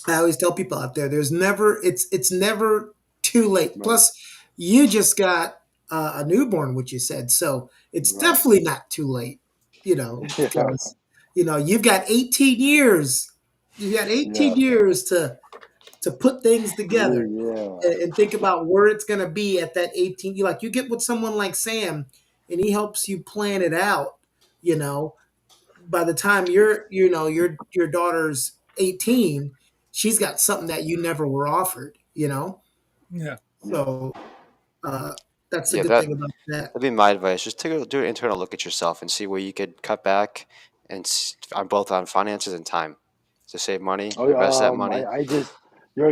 Speaker 3: I always tell people out there, it's never too late.
Speaker 2: Right.
Speaker 3: Plus, you just got a newborn, which you said, so it's
Speaker 2: Right.
Speaker 3: definitely not too late.
Speaker 2: Yeah.
Speaker 3: Because you've got 18 years. You got 18
Speaker 2: Yeah.
Speaker 3: years to put things
Speaker 2: Ooh,
Speaker 3: together
Speaker 2: yeah.
Speaker 3: and think about where it's going to be at that 18. You get with someone like Sam, and he helps you plan it out. You know, by the time your daughter's 18, she's got something that you never were offered.
Speaker 1: Yeah.
Speaker 2: Yeah.
Speaker 3: So uh that's the
Speaker 4: Yeah,
Speaker 3: good thing about that.
Speaker 4: that'd be my advice. Just do an internal look at yourself and see where you could cut back on both on finances and time to save money,
Speaker 2: Oh,
Speaker 4: invest that money.
Speaker 2: I just you're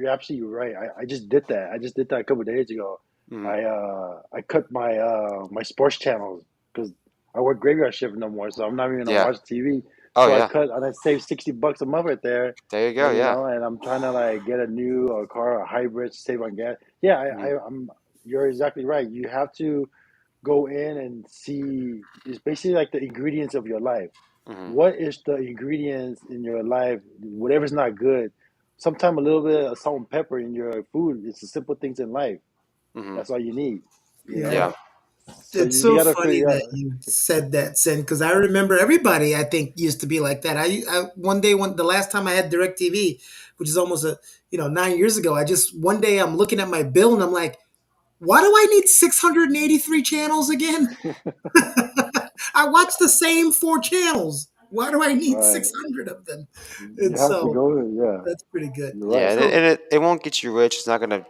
Speaker 2: absolutely right. I just did that. I just did that a couple of days ago.
Speaker 4: Mhm.
Speaker 2: I cut my sports channels because I work graveyard shift no more, so I'm not even gonna
Speaker 4: Yeah.
Speaker 2: watch TV.
Speaker 4: Oh
Speaker 2: So I
Speaker 4: yeah.
Speaker 2: cut and I saved $60 a month right there.
Speaker 4: There you go.
Speaker 2: And
Speaker 4: Yeah.
Speaker 2: and I'm trying to like get a new car, a hybrid, to save on gas. Yeah,
Speaker 4: Hmm.
Speaker 2: I'm. You're exactly right. You have to go in and see. It's basically like the ingredients of your life.
Speaker 4: Hmm.
Speaker 2: What is the ingredients in your life? Whatever's not good. Sometimes a little bit of salt and pepper in your food. It's the simple things in life.
Speaker 4: Hmm.
Speaker 2: That's all you need. You
Speaker 3: Yeah.
Speaker 2: know.
Speaker 4: Yeah.
Speaker 2: So
Speaker 3: It's
Speaker 2: you
Speaker 3: so
Speaker 2: got to
Speaker 3: funny
Speaker 2: figure
Speaker 3: that
Speaker 2: out.
Speaker 3: you said that, Sin, because I remember everybody I think used to be like that. I one day when the last time I had DirecTV, which is almost 9 years ago, I just one day I'm looking at my bill and I'm like, why do I need 683 channels again? I watch the same four channels. Why do I need
Speaker 2: Right.
Speaker 3: 600 of them?
Speaker 2: You
Speaker 3: And
Speaker 2: have to
Speaker 3: so
Speaker 2: go. Yeah,
Speaker 3: that's pretty good.
Speaker 2: you're
Speaker 4: Yeah,
Speaker 2: right.
Speaker 3: So,
Speaker 4: and it won't get you rich. It's not gonna,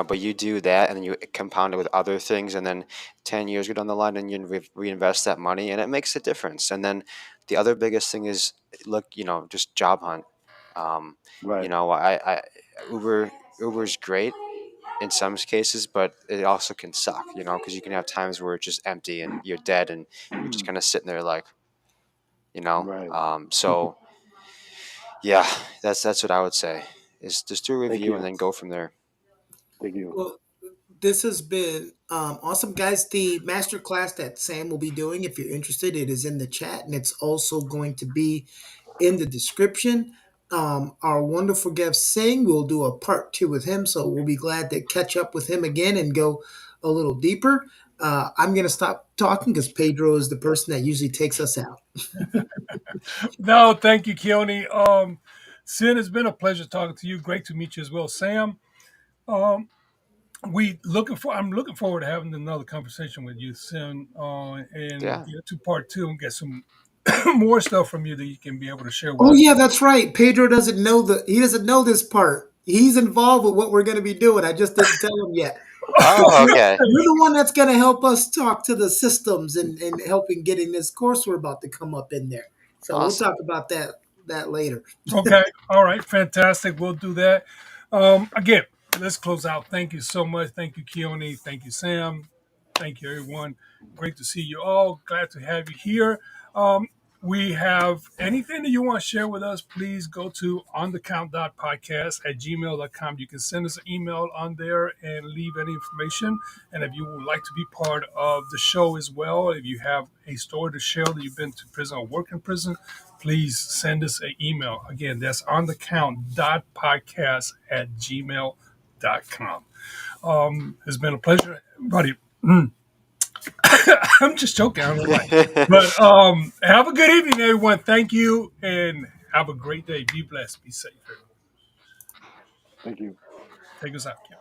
Speaker 4: but you do that, and then you compound it with other things, and then 10 years go down the line, and you reinvest that money, and it makes a difference. And then the other biggest thing is look, just job hunt. Um,
Speaker 2: Right.
Speaker 4: I Uber's great in some cases, but it also can suck, because you can have times where it's just empty and you're dead, and you're just kind of sitting there like,
Speaker 2: Right.
Speaker 4: so yeah, that's what I would say is just do a
Speaker 2: Thank
Speaker 4: review and
Speaker 2: you.
Speaker 4: then go from there.
Speaker 2: Thank you.
Speaker 3: well, this has been awesome, guys. The master class that Sam will be doing, if you're interested, it is in the chat and it's also going to be in the description. Our wonderful guest Singh, we'll do a part two with him, so we'll be glad to catch up with him again and go a little deeper. I'm going to stop talking because Pedro is the person that usually takes us out.
Speaker 1: No, thank you, Keone. Sin, it's been a pleasure talking to you. Great to meet you as well, Sam. Um, I'm looking forward to having another conversation with you soon, and
Speaker 4: Yeah.
Speaker 1: get to part two and get some more stuff from you that you can be able to share with
Speaker 3: Oh
Speaker 1: us.
Speaker 3: yeah, that's right. Pedro doesn't know this part. He's involved with what we're going to be doing. I just didn't tell him yet. So
Speaker 4: Oh, okay.
Speaker 3: you're the one that's going to help us talk to the systems and helping getting this course we're about to come up in there. So we'll
Speaker 4: Awesome.
Speaker 3: talk about that later.
Speaker 1: Okay. All right. Fantastic. We'll do that. Again, let's close out. Thank you so much. Thank you, Keone. Thank you, Sam. Thank you, everyone. Great to see you all. Glad to have you here. Um, we have anything that you want to share with us, please go to onthecount.podcast@gmail.com. You can send us an email on there and leave any information. And if you would like to be part of the show as well, if you have a story to share that you've been to prison or work in prison, please send us an email. Again, that's onthecount.podcast@gmail.com. It's been a pleasure, buddy. I'm just joking. I don't know why. But have a good evening, everyone. Thank you and have a great day. Be blessed. Be safe.
Speaker 2: Thank you.
Speaker 1: Take us out, Kim.